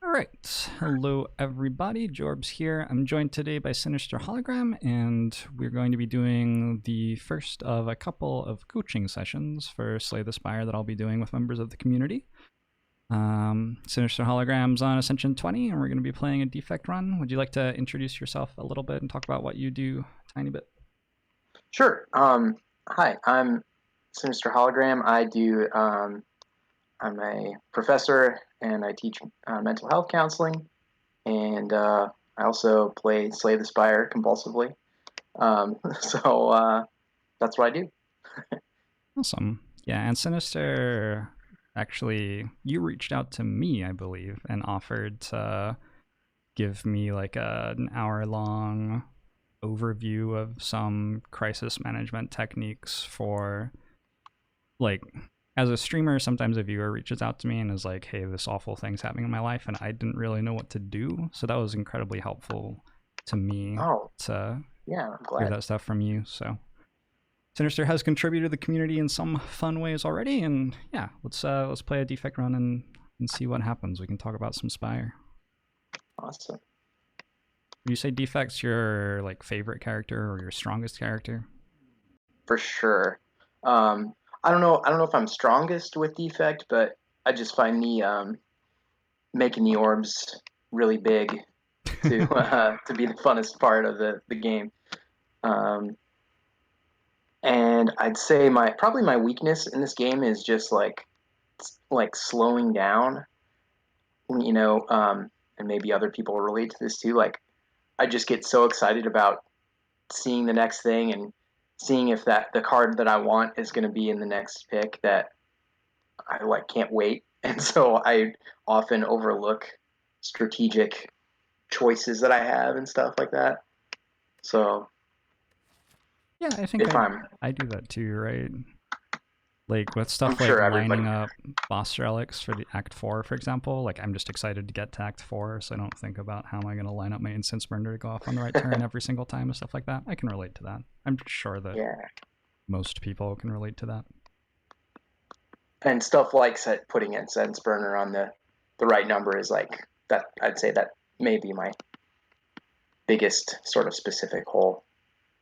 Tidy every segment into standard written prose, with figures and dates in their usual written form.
All right. Hello, everybody. Jorbs here. I'm joined today by Sinister Hologram, and we're going to be doing the first of a couple of coaching sessions for Slay the Spire that I'll be doing with members of the community. Sinister Hologram's on Ascension 20, and we're going to be playing a Defect run. Would you like to introduce yourself a little bit and talk about what you do a tiny bit? Sure. Hi, I'm Sinister Hologram. I'm a professor and I teach mental health counseling, and I also play Slay the Spire compulsively. So that's what I do. Awesome. Yeah, and Sinister, actually, you reached out to me, I believe, and offered to give me like an hour-long overview of some crisis management techniques for, like, as a streamer, sometimes a viewer reaches out to me and is like, hey, this awful thing's happening in my life, and I didn't really know what to do. So that was incredibly helpful to me to Yeah, I'm glad. hear that stuff from you. So Sinister has contributed to the community in some fun ways already, and yeah, let's play a Defect run and see what happens. We can talk about some Spire. Awesome. Would you say Defect's your like favorite character or your strongest character? For sure. I don't know. I don't know if I'm strongest with Defect, but I just find the making the orbs really big to be the funnest part of the game. And I'd say probably my weakness in this game is just like slowing down, and maybe other people relate to this too. Like I just get so excited about seeing the next thing and seeing if the card that I want is going to be in the next pick that I like can't wait. And so I often overlook strategic choices that I have and stuff like that. So Yeah, I think if I'm I do that too, right? Like with stuff I'm like sure everybody. lining up boss relics for the Act 4, for example, like I'm just excited to get to Act 4, so I don't think about how am I going to line up my instance burner to go off on the right turn every single time and stuff like that. I can relate to that. I'm sure that Yeah. most people can relate to that. And stuff like putting incense burner on the right number is like that. I'd say that may be my biggest sort of specific hole.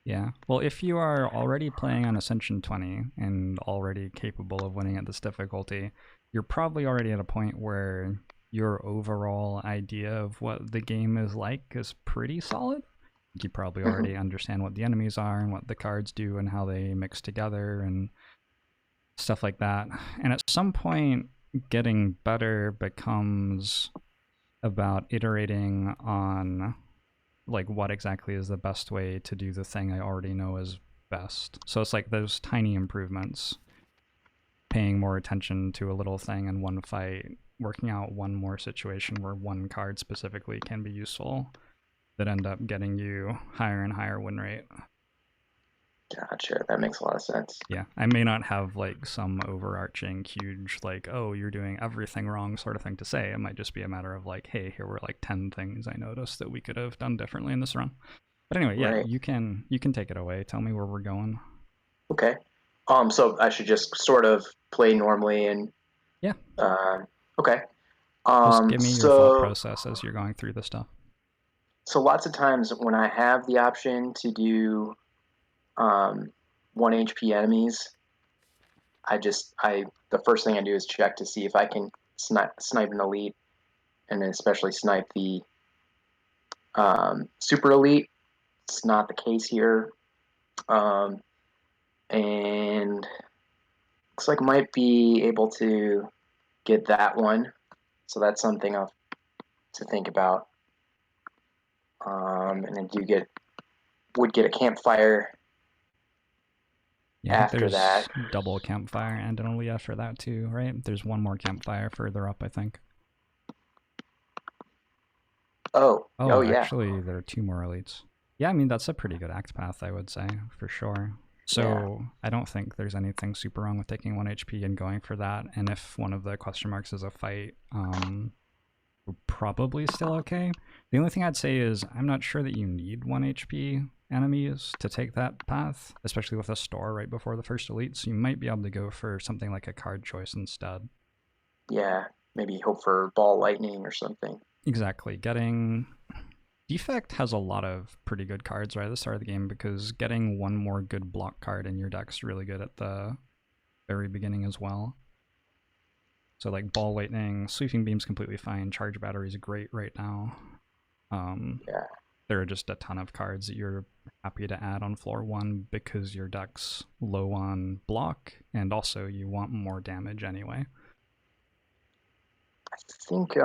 Yeah. Well, if you are already playing on Ascension 20 and already capable of winning at this difficulty, you're probably already at a point where your overall idea of what the game is like is pretty solid. You probably already understand what the enemies are and what the cards do and how they mix together and stuff like that. And at some point, getting better becomes about iterating on like what exactly is the best way to do the thing I already know is best. So it's like those tiny improvements, paying more attention to a little thing in one fight, working out one more situation where one card specifically can be useful, that end up getting you higher and higher win rate. Gotcha. That makes a lot of sense. Yeah, I may not have like some overarching huge like, oh, you're doing everything wrong sort of thing to say. It might just be a matter of like, hey, here were like 10 things I noticed that we could have done differently in this run. But anyway, yeah, Right. you can take it away. Tell me where we're going. Okay. So I should just sort of play normally and Yeah, okay. just give me your thought So process as you're going through this stuff. lots of times when I have the option to do 1 HP enemies, I the first thing I do is check to see if I can snipe an elite, and then especially snipe the super elite. It's not the case here, and looks like I might be able to get that one. So that's something I'll to think about. And I would get a campfire Yeah, I think after there's that. double campfire and an elite after that too, right? There's one more campfire further up, I think. Oh Oh, yeah, actually, there are two more elites. Yeah, I mean, that's a pretty good act path, I would say, for sure. yeah. So I don't think there's anything super wrong with taking 1 HP and going for that. And if one of the question marks is a fight, we're probably still okay. The only thing I'd say is I'm not sure that you need 1 HP enemies to take that path, especially with a store right before the first elite. So you might be able to go for something like a card choice instead. Yeah. maybe hope for ball lightning or something. Exactly. Getting Defect has a lot of pretty good cards right at the start of the game, because getting one more good block card in your deck's really good at the very beginning as well. So like Ball Lightning, Sweeping Beam's completely fine, Charge Battery's great right now. Yeah. There are just a ton of cards that you're happy to add on floor 1 because your deck's low on block, and also you want more damage anyway. I think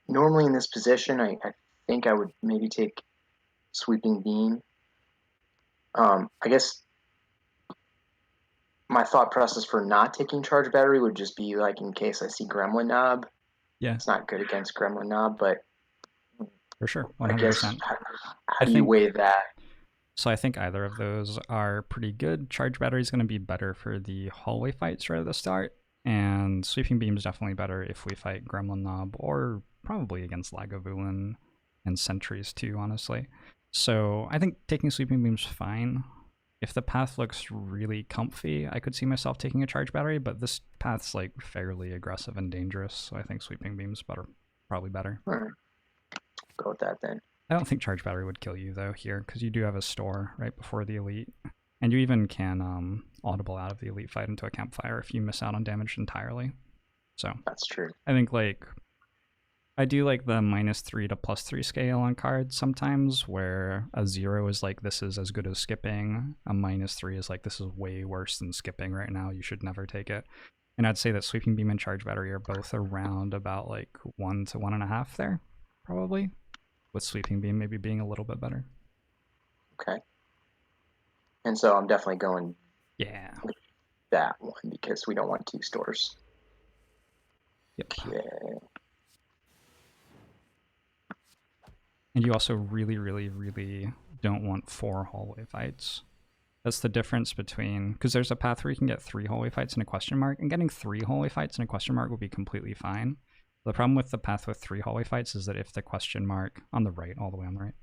normally in this position, I think I would maybe take Sweeping Beam. I guess my thought process for not taking Charge Battery would just be like in case I see Gremlin Knob. Yeah, It's not good against Gremlin Knob, but for sure, I guess 100%. how I do you think weigh that? So I think either of those are pretty good. Charge Battery is going to be better for the hallway fights right at the start, and Sweeping Beam is definitely better if we fight Gremlin Knob, or probably against Lagavulin and Sentries too, honestly. So I think taking Sweeping Beam's fine. If the path looks really comfy, I could see myself taking a Charge Battery, but this path's like fairly aggressive and dangerous, so I think Sweeping Beam's probably better. Go with that then. I don't think Charge Battery would kill you though here, because you do have a store right before the Elite. And you even can audible out of the Elite fight into a campfire if you miss out on damage entirely. So That's true. I think I do like the -3 to +3 scale on cards sometimes, where a 0 is like this is as good as skipping, a -3 is like this is way worse than skipping right now, you should never take it. And I'd say that Sweeping Beam and Charge Battery are both around about like 1 to 1.5 there, probably, with Sweeping Beam maybe being a little bit better. Okay. And so I'm definitely going with that one because we don't want 2 stores. Yep. Okay. And you also really, really, really don't want 4 hallway fights. That's the difference between, because there's a path where you can get 3 hallway fights and a question mark, and getting 3 hallway fights and a question mark will be completely fine. The problem with the path with 3 hallway fights is that if the question mark on the right, all the way on the right,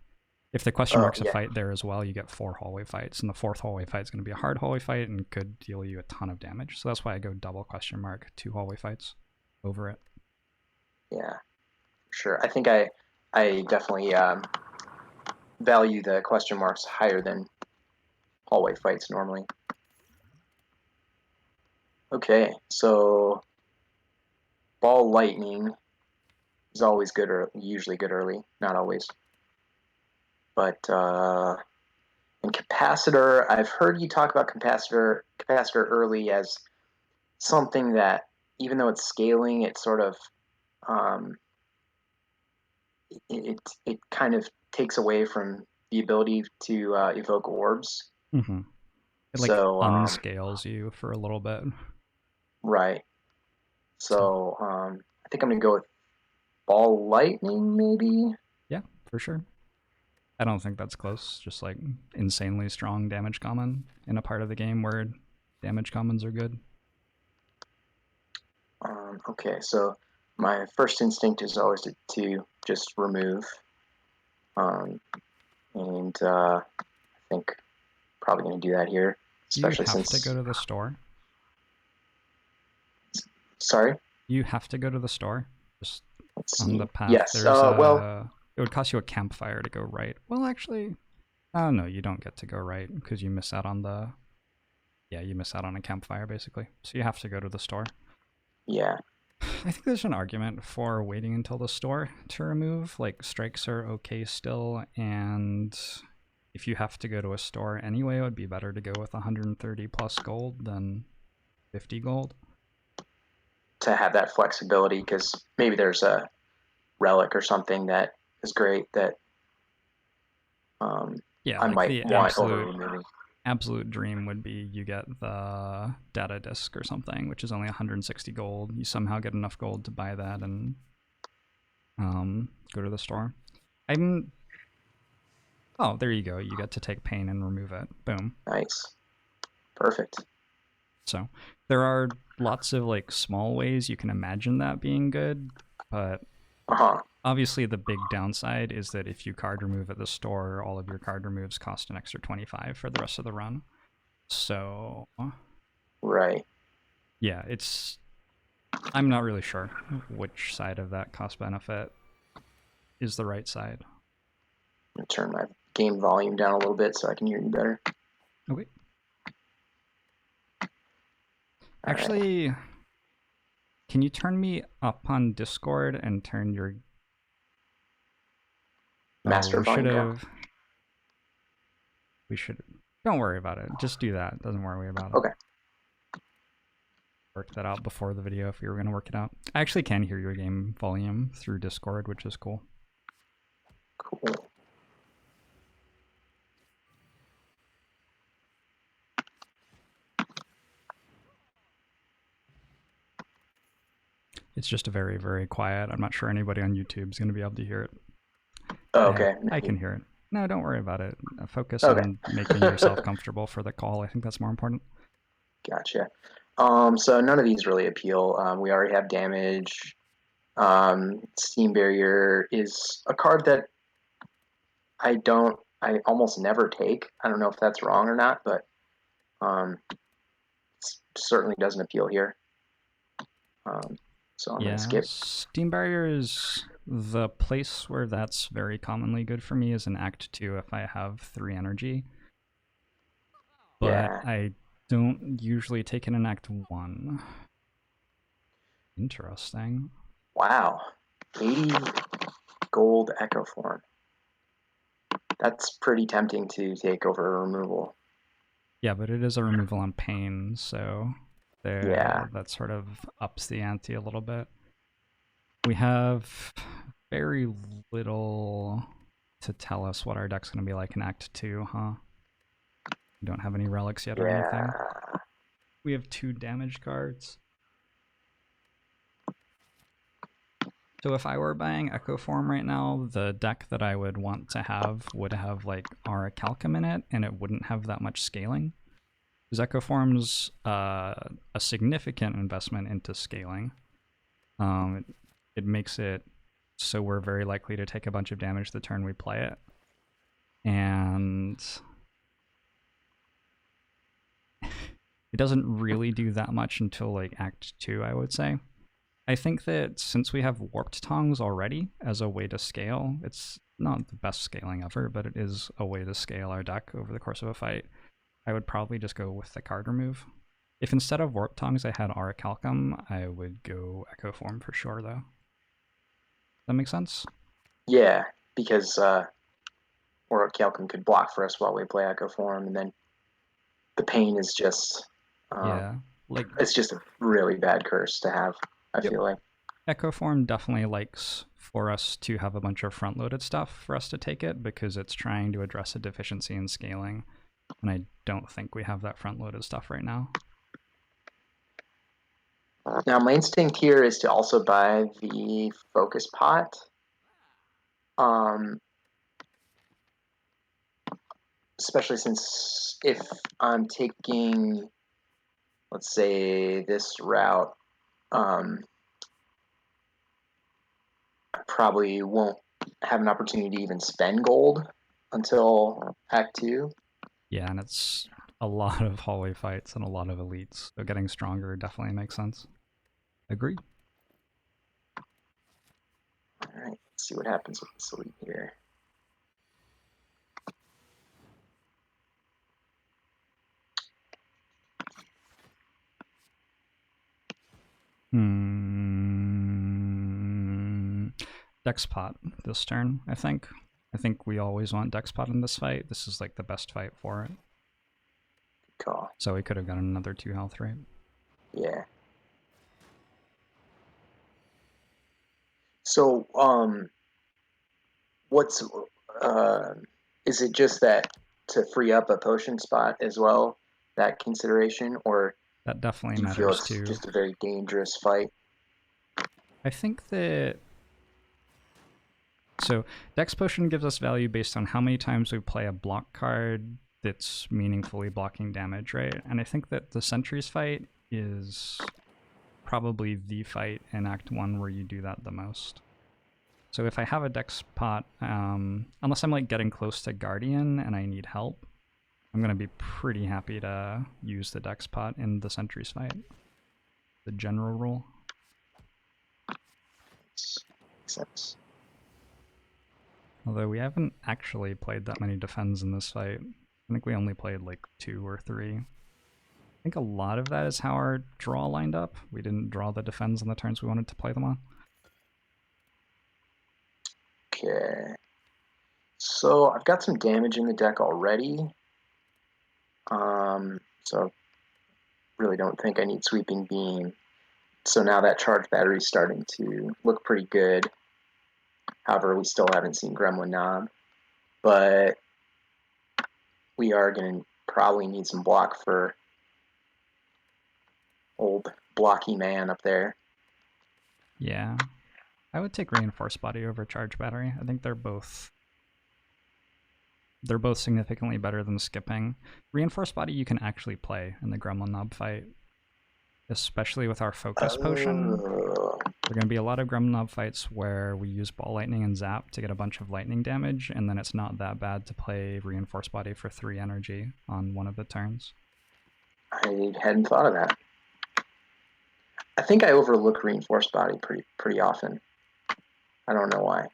if the question mark's a fight there as well, you get 4 hallway fights, and the 4th hallway fight is going to be a hard hallway fight and could deal you a ton of damage. So that's why I go double question mark, 2 hallway fights over it. Yeah, sure. I think I definitely value the question marks higher than hallway fights normally. Okay, so Ball Lightning is always good, or usually good early, not always. But and Capacitor, I've heard you talk about Capacitor early as something that, even though it's scaling, it sort of it kind of takes away from the ability to evoke orbs. Mm-hmm. It like unscales you for a little bit. Right. So I think I'm gonna go with Ball Lightning, maybe. Yeah, for sure. I don't think that's close. Just like insanely strong damage common in a part of the game where damage commons are good. Okay, so my first instinct is always to just remove. And I think probably going to do that here, especially since... You have to go to the store? Sorry? You have to go to the store? Just on the path. Yes, well... It would cost you a campfire to go right. Well, actually... Oh, no, you don't get to go right, because you miss out on the... Yeah, you miss out on a campfire, basically. So you have to go to the store. Yeah. I think there's an argument for waiting until the store to remove. Like, strikes are okay still, and if you have to go to a store anyway, it would be better to go with 130 plus gold than 50 gold. To have that flexibility, because maybe there's a relic or something that is great that yeah, I like might want over removing. Absolute dream would be you get the data disc or something, which is only 160 gold. You somehow get enough gold to buy that and go to the store. Oh, there you go. You get to take pain and remove it. Boom. Nice. Perfect. So there are lots of like small ways you can imagine that being good, but obviously the big downside is that if you card remove at the store, all of your card removes cost an extra 25 for the rest of the run. So right. Yeah, it's I'm not really sure which side of that cost benefit is the right side. I'm gonna turn my game volume down a little bit so I can hear you better. Okay. All Actually, right. can you turn me up on Discord and turn your... Oh, Master volume down. We should... Don't worry about it. Just do that. Doesn't worry about it. Okay. Work that out before the video if you were going to work it out. I actually can hear your game volume through Discord, which is cool. Cool. It's just very, very quiet. I'm not sure anybody on YouTube is going to be able to hear it. Oh, okay. I can hear it. No, don't worry about it. Focus Okay. on making yourself comfortable for the call. I think that's more important. Gotcha. So none of these really appeal. We already have damage. Steam Barrier is a card that I almost never take. I don't know if that's wrong or not, but certainly doesn't appeal here. So I'm gonna skip. Steam Barrier is the place where that's very commonly good for me is in Act 2 if I have 3 energy. But Yeah. I don't usually take it in Act 1. Interesting. Wow. 80 gold Echo Form. That's pretty tempting to take over a removal. Yeah, but it is a removal on pain, so Yeah. that sort of ups the ante a little bit. We have very little to tell us what our deck's going to be like in Act 2, huh? We don't have any relics yet or anything. We have 2 damage cards. So if I were buying Echo Form right now, the deck that I would want to have would have like Auracalcum in it, and it wouldn't have that much scaling. Because Echo Form's a significant investment into scaling. It makes it so we're very likely to take a bunch of damage the turn we play it. And it doesn't really do that much until like Act 2, I would say. I think that since we have Warped Tongs already as a way to scale, it's not the best scaling ever, but it is a way to scale our deck over the course of a fight. I would probably just go with the card remove. If instead of Warped Tongs I had Auracalcum, I would go Echo Form for sure, though. That makes sense? Yeah, because Auracalcum could block for us while we play Echo Form, and then the pain is just Yeah, like it's just a really bad curse to have. I feel like Echo Form definitely likes for us to have a bunch of front-loaded stuff for us to take it because it's trying to address a deficiency in scaling, and I don't think we have that front-loaded stuff right now. Now my instinct here is to also buy the Focus Pot. Especially since if I'm taking, let's say, this route, I probably won't have an opportunity to even spend gold until Act 2. Yeah, and it's a lot of hallway fights and a lot of elites, so getting stronger definitely makes sense. Agree. Alright, let's see what happens with this elite here. Dexpot this turn, I think. I think we always want Dexpot in this fight. This is like the best fight for it. Good call. So we could have gotten another 2 health, right? Yeah. So, what's is it just that to free up a potion spot as well, that consideration, or That definitely do you feel matters it's too. just a very dangerous fight? I think that... So, Dex Potion gives us value based on how many times we play a block card that's meaningfully blocking damage, right? And I think that the Sentries fight is probably the fight in Act 1 where you do that the most. So if I have a Dex pot, unless I'm like getting close to Guardian and I need help, I'm going to be pretty happy to use the Dex pot in the Sentries fight. The general rule. makes sense. Although we haven't actually played that many defends in this fight. I think we only played like 2 or 3. I think a lot of that is how our draw lined up. We didn't draw the defends on the turns we wanted to play them on. Okay. So I've got some damage in the deck already. So really don't think I need Sweeping Beam. So now that charge battery is starting to look pretty good. However, we still haven't seen Gremlin Knob. But we are going to probably need some block for old blocky man up there. Yeah. I would take Reinforced Body over Charge Battery. I think they're both significantly better than skipping. Reinforced Body you can actually play in the Gremlin Knob fight, especially with our Focus Potion. There are going to be a lot of Gremlin Knob fights where we use Ball Lightning and Zap to get a bunch of lightning damage, and then it's not that bad to play Reinforced Body for 3 energy on one of the turns. I hadn't thought of that. I think I overlook Reinforced Body pretty often. I don't know why.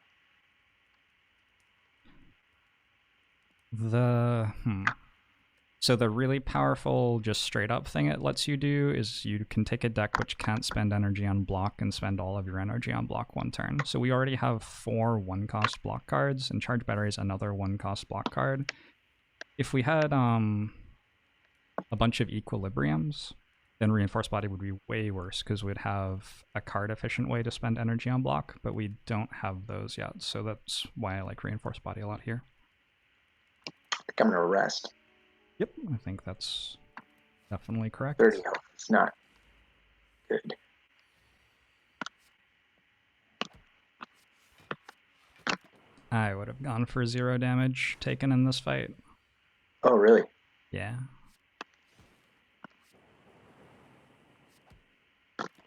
So the really powerful, just straight up thing it lets you do is you can take a deck which can't spend energy on block and spend all of your energy on block one turn. So we already have 4 1-cost block cards, and Charge Battery is another 1-cost block card. If we had a bunch of Equilibriums, then Reinforced Body would be way worse because we'd have a card-efficient way to spend energy on block, but we don't have those yet, so that's why I like Reinforced Body a lot here. I think I'm going to rest. Yep, I think that's definitely correct. 30 health. It's not good. I would have gone for 0 damage taken in this fight. Oh, really? Yeah.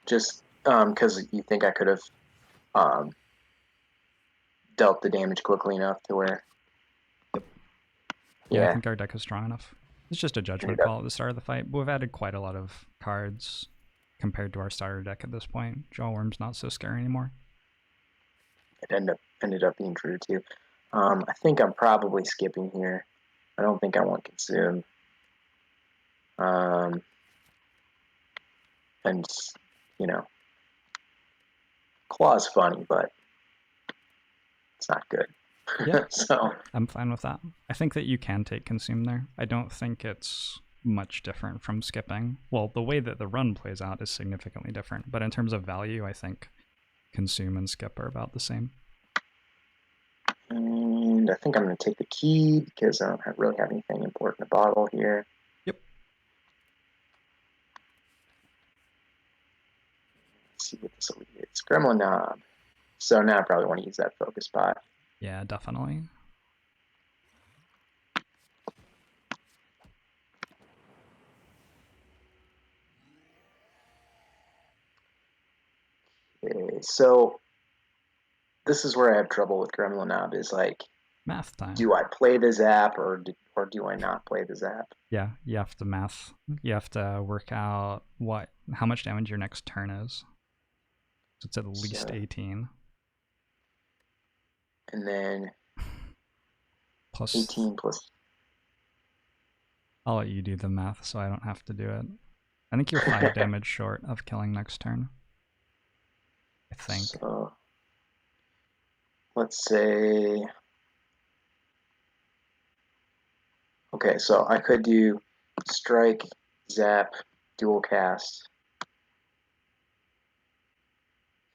Just because you think I could have dealt the damage quickly enough to where... Yep. Yeah, I think our deck is strong enough. It's just a judgment call at the start of the fight, but we've added quite a lot of cards compared to our starter deck at this point. Jorbs not so scary anymore. It ended up being true too. I think I'm probably skipping here. I don't think I want Consume. And you know, Claw's funny, but it's not good. Yeah, so I'm fine with that. I think that you can take Consume there. I don't think it's much different from skipping. Well, the way that the run plays out is significantly different, but in terms of value, I think Consume and Skip are about the same. And I think I'm going to take the key because I don't really have anything important to bottle here. Yep. Let's see what this alleviates. Gremlin Knob. So now I probably want to use that focus spot. Yeah, definitely. Okay, so this is where I have trouble with Gremlin Knob is like, math time. Do I play the zap or do I not play the zap? Yeah, you have to math. You have to work out how much damage your next turn is. So it's at least 18. And then plus 18 plus. I'll let you do the math so I don't have to do it. I think you're 5 damage short of killing next turn. I think. So let's say. Okay, so I could do strike, zap, dual cast.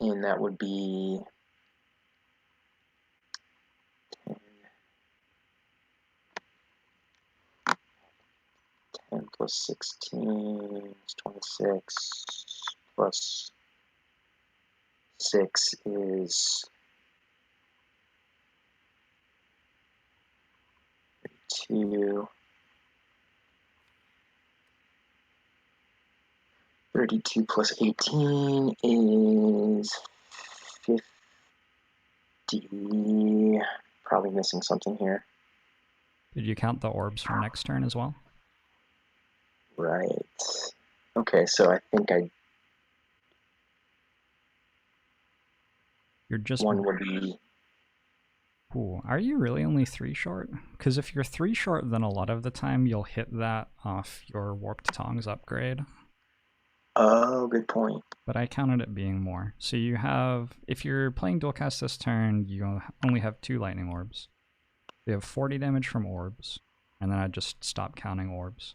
And that would be 10 plus 16 is 26 plus 6 is 32. 32 plus 18 is 50. Probably missing something here. Did you count the orbs from next turn as well? Right. Okay, so I think You're just... one would be... Ooh, are you really only 3 short? Because if you're 3 short, then a lot of the time you'll hit that off your Warped Tongs upgrade. Oh, good point. But I counted it being more. So you have, if you're playing dual cast this turn, you only have 2 lightning orbs. You have 40 damage from orbs, and then I just stop counting orbs.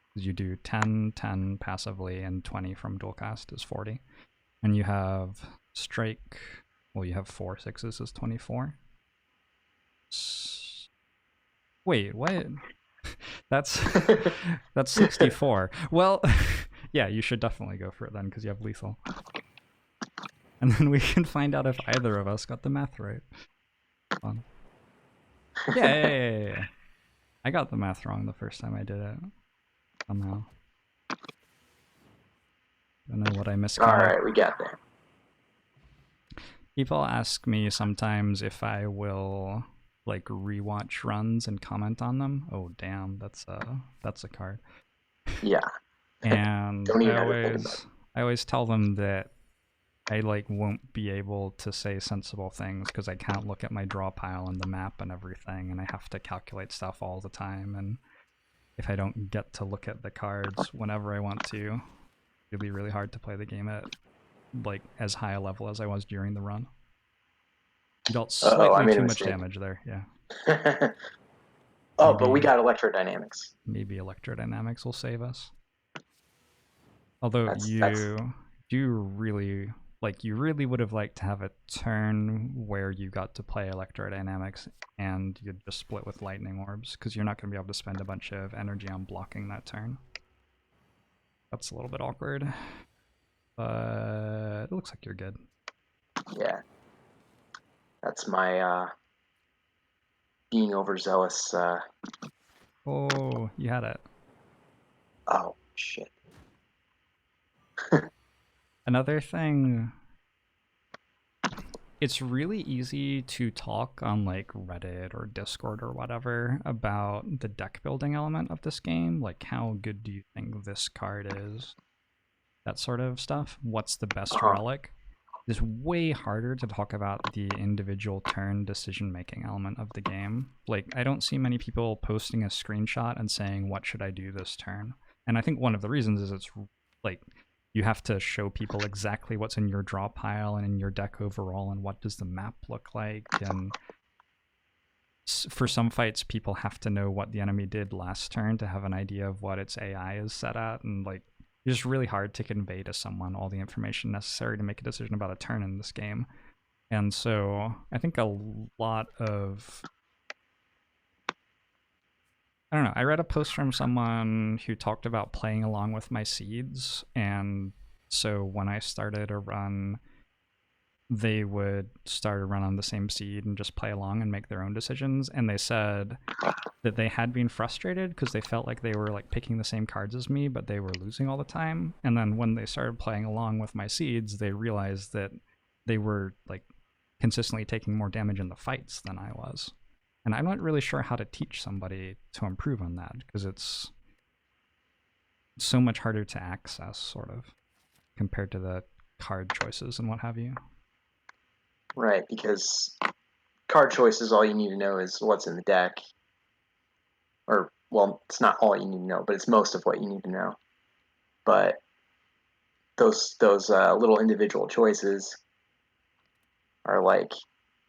Because you do 10, 10 passively, and 20 from dual cast is 40. And you have strike, well, you have 4 6s is 24. Wait, what? That's 64. Well, yeah, you should definitely go for it then, because you have lethal. And then we can find out if either of us got the math right. Fun. Yeah. I got the math wrong the first time I did it. Somehow. Don't know what I miscounted. Alright, we got there. People ask me sometimes if I will like rewatch runs and comment on them. Oh damn, that's a card. Yeah. And Don't even have to think about it. I always tell them that I like won't be able to say sensible things because I can't look at my draw pile and the map and everything, and I have to calculate stuff all the time, and if I don't get to look at the cards whenever I want to, it'll be really hard to play the game at like as high a level as I was during the run. You dealt slightly too much damage there, yeah. Oh, but we got electrodynamics. Maybe electrodynamics will save us. Although you really would have liked to have a turn where you got to play electrodynamics and you'd just split with lightning orbs, because you're not going to be able to spend a bunch of energy on blocking that turn. That's a little bit awkward. But it looks like you're good. Yeah. That's my being overzealous. Oh, you had it. Oh, shit. Another thing, it's really easy to talk on like Reddit or Discord or whatever about the deck building element of this game. Like, how good do you think this card is? That sort of stuff. What's the best relic? It's way harder to talk about the individual turn decision-making element of the game. Like, I don't see many people posting a screenshot and saying, what should I do this turn? And I think one of the reasons is it's like, you have to show people exactly what's in your draw pile and in your deck overall, and what does the map look like. And for some fights, people have to know what the enemy did last turn to have an idea of what its AI is set at, and like, it's just really hard to convey to someone all the information necessary to make a decision about a turn in this game. And so I think a lot of... I don't know, I read a post from someone who talked about playing along with my seeds, and so when I started a run, they would start a run on the same seed and just play along and make their own decisions, and they said that they had been frustrated because they felt like they were like picking the same cards as me, but they were losing all the time. And then when they started playing along with my seeds, they realized that they were like consistently taking more damage in the fights than I was. And I'm not really sure how to teach somebody to improve on that, because it's so much harder to access, sort of, compared to the card choices and what have you. Right, because card choices, all you need to know is what's in the deck. Or, well, it's not all you need to know, but it's most of what you need to know. But those little individual choices are like,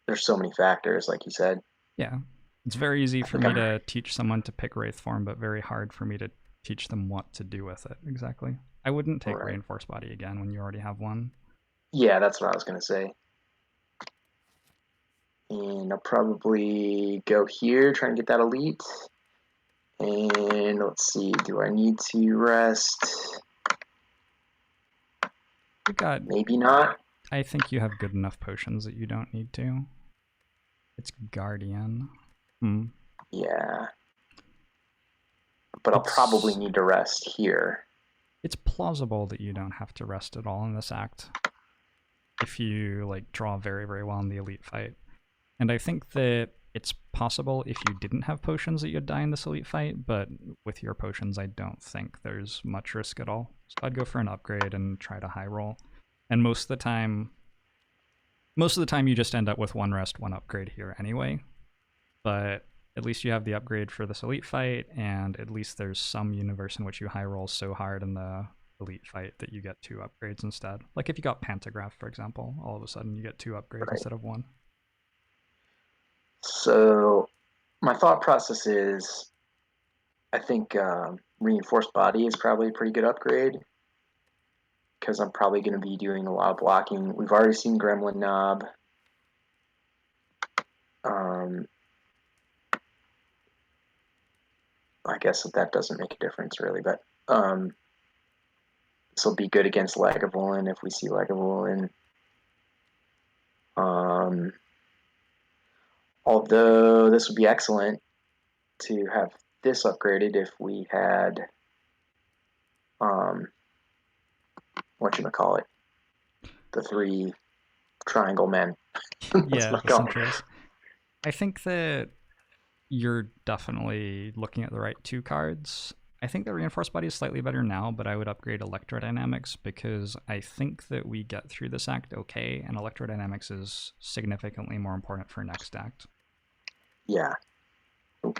there's so many factors, like you said. Yeah, it's very easy for me to teach someone to pick Wraith Form, but very hard for me to teach them what to do with it, exactly. I wouldn't take Reinforced Body again when you already have one. Yeah, that's what I was going to say. And I'll probably go here, try and get that elite. And let's see, do I need to rest? You got... Maybe not. I think you have good enough potions that you don't need to. It's Guardian. Yeah. But I'll probably need to rest here. It's plausible that you don't have to rest at all in this act if you like draw very, very well in the elite fight. And I think that it's possible if you didn't have potions that you'd die in this elite fight, but with your potions, I don't think there's much risk at all. So I'd go for an upgrade and try to high roll. And most of the time, Most of the time you just end up with one rest, one upgrade here anyway, but at least you have the upgrade for this elite fight, and at least there's some universe in which you high roll so hard in the elite fight that you get 2 upgrades instead. Like if you got Pantograph, for example, all of a sudden you get 2 upgrades Right. instead of 1. So my thought process is, I think Reinforced Body is probably a pretty good upgrade because I'm probably going to be doing a lot of blocking. We've already seen Gremlin Knob. I guess that doesn't make a difference really, but this will be good against Lagavulin if we see Lagavulin. Although this would be excellent to have this upgraded if we had whatchamacallit, the 3 triangle men. Yeah, the sentries. I think that you're definitely looking at the right 2 cards. I think the Reinforced Body is slightly better now, but I would upgrade Electrodynamics because I think that we get through this act okay, and Electrodynamics is significantly more important for next act. Yeah. Ooh.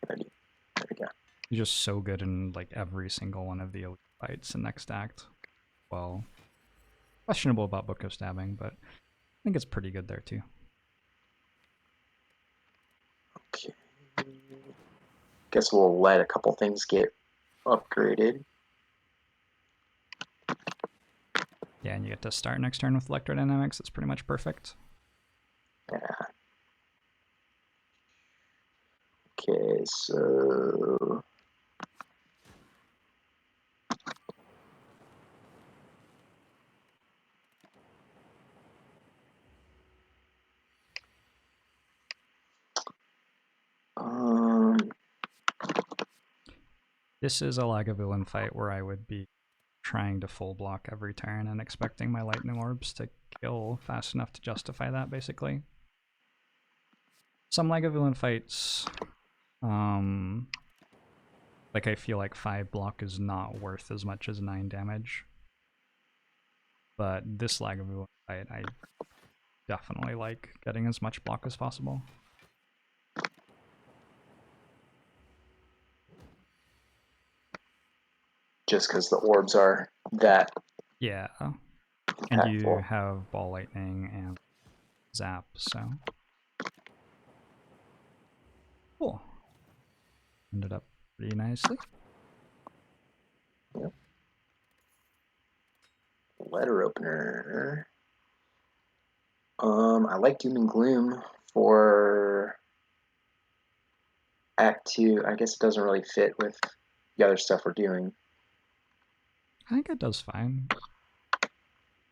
There we go. You're just so good in like every single one of the elite fights in next act. Well, questionable about Book of Stabbing, but I think it's pretty good there too. Okay. Guess we'll let a couple things get upgraded. Yeah, and you get to start next turn with Electrodynamics. It's pretty much perfect. Yeah. Okay, so this is a Lagavulin fight where I would be trying to full block every turn and expecting my lightning orbs to kill fast enough to justify that, basically. Some Lagavulin fights, like I feel like 5 block is not worth as much as 9 damage. But this Lagavulin fight, I definitely like getting as much block as possible. just because the orbs are that Yeah. impactful. And you have Ball Lightning and Zap, so. Cool. Ended up pretty nicely. Yep. Letter opener. I like Doom and Gloom for Act 2. I guess it doesn't really fit with the other stuff we're doing. I think it does fine.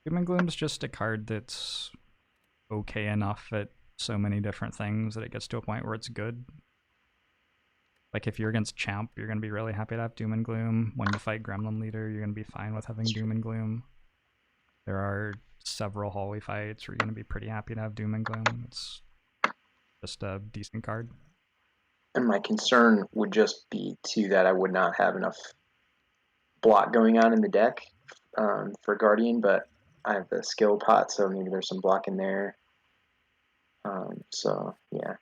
Doom and Gloom's just a card that's okay enough at so many different things that it gets to a point where it's good. Like if you're against Champ, you're going to be really happy to have Doom and Gloom. When you fight Gremlin Leader, you're going to be fine with having Doom and Gloom. There are several hallway fights where you're going to be pretty happy to have Doom and Gloom. It's just a decent card. And my concern would just be, too, that I would not have enough block going on in the deck for Guardian, but I have the skill pot, so maybe there's some block in there. So, yeah.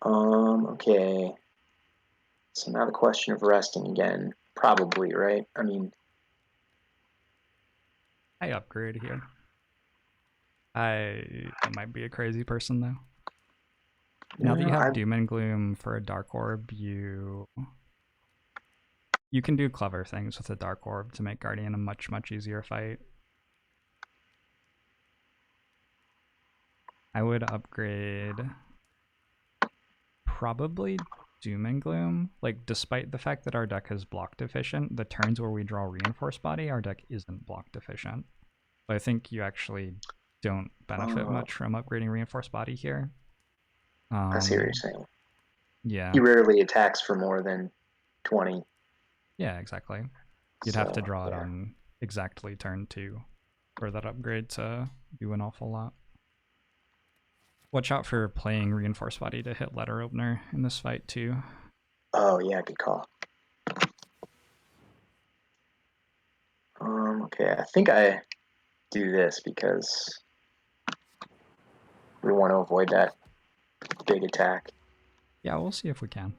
Okay. So now the question of resting again. Probably, right? I mean... I upgrade here. I might be a crazy person, though. Now that you have Doom and Gloom for a Dark Orb, you can do clever things with a Dark Orb to make Guardian a much, much easier fight. I would upgrade probably Doom and Gloom. Like, despite the fact that our deck is block deficient, the turns where we draw Reinforced Body, our deck isn't block deficient. So I think you actually don't benefit much from upgrading Reinforced Body here. I see what you're saying. Yeah. He rarely attacks for more than 20. Yeah, exactly. You'd have to draw it on exactly turn 2 for that upgrade to do an awful lot. Watch out for playing Reinforced Body to hit Letter Opener in this fight too. Oh yeah, good call. Okay, I think I do this because we want to avoid that big attack. Yeah, we'll see if we can.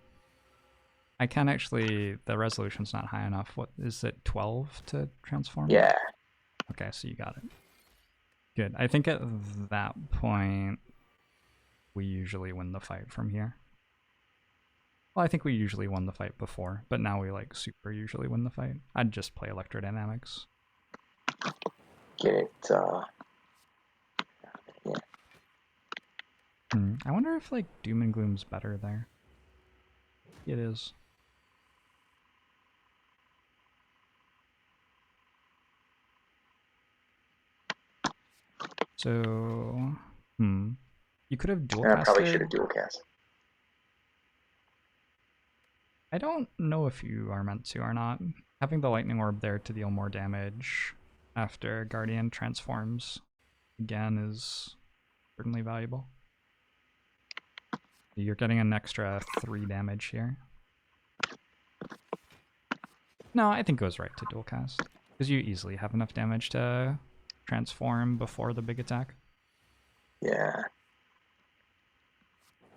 I can actually, the resolution's not high enough. What is it, 12 to transform? Yeah. Okay, so you got it. Good. I think at that point, we usually win the fight from here. Well, I think we usually won the fight before, but now we like super usually win the fight. I'd just play electrodynamics. Get it. Yeah. I wonder if like Doom and Gloom's better there. It is. So, you could have dual I probably casted. should have dual cast. I don't know if you are meant to or not. Having the lightning orb there to deal more damage after Guardian transforms again is certainly valuable. You're getting an extra 3 damage here. No, I think it was right to dual cast, because you easily have enough damage to transform before the big attack. Yeah.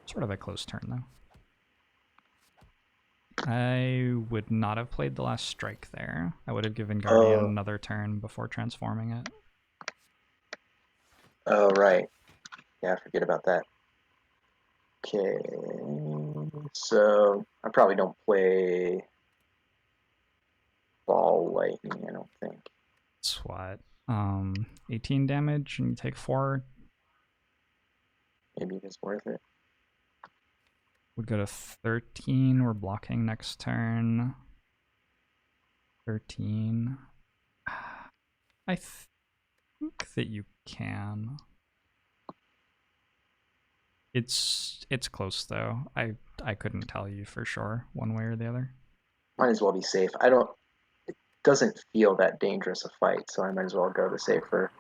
Sort of a close turn, though. I would not have played the last strike there. I would have given Guardian another turn before transforming it. Oh, right. Yeah, I forget about that. Okay. So, I probably don't play ball lightning, I don't think. It's what? 18 damage and you take 4. Maybe it's worth it. Would go to 13. We're blocking next turn. 13. I think that you can. It's close though. I couldn't tell you for sure one way or the other. Might as well be safe. It doesn't feel that dangerous a fight, so I might as well go the safer.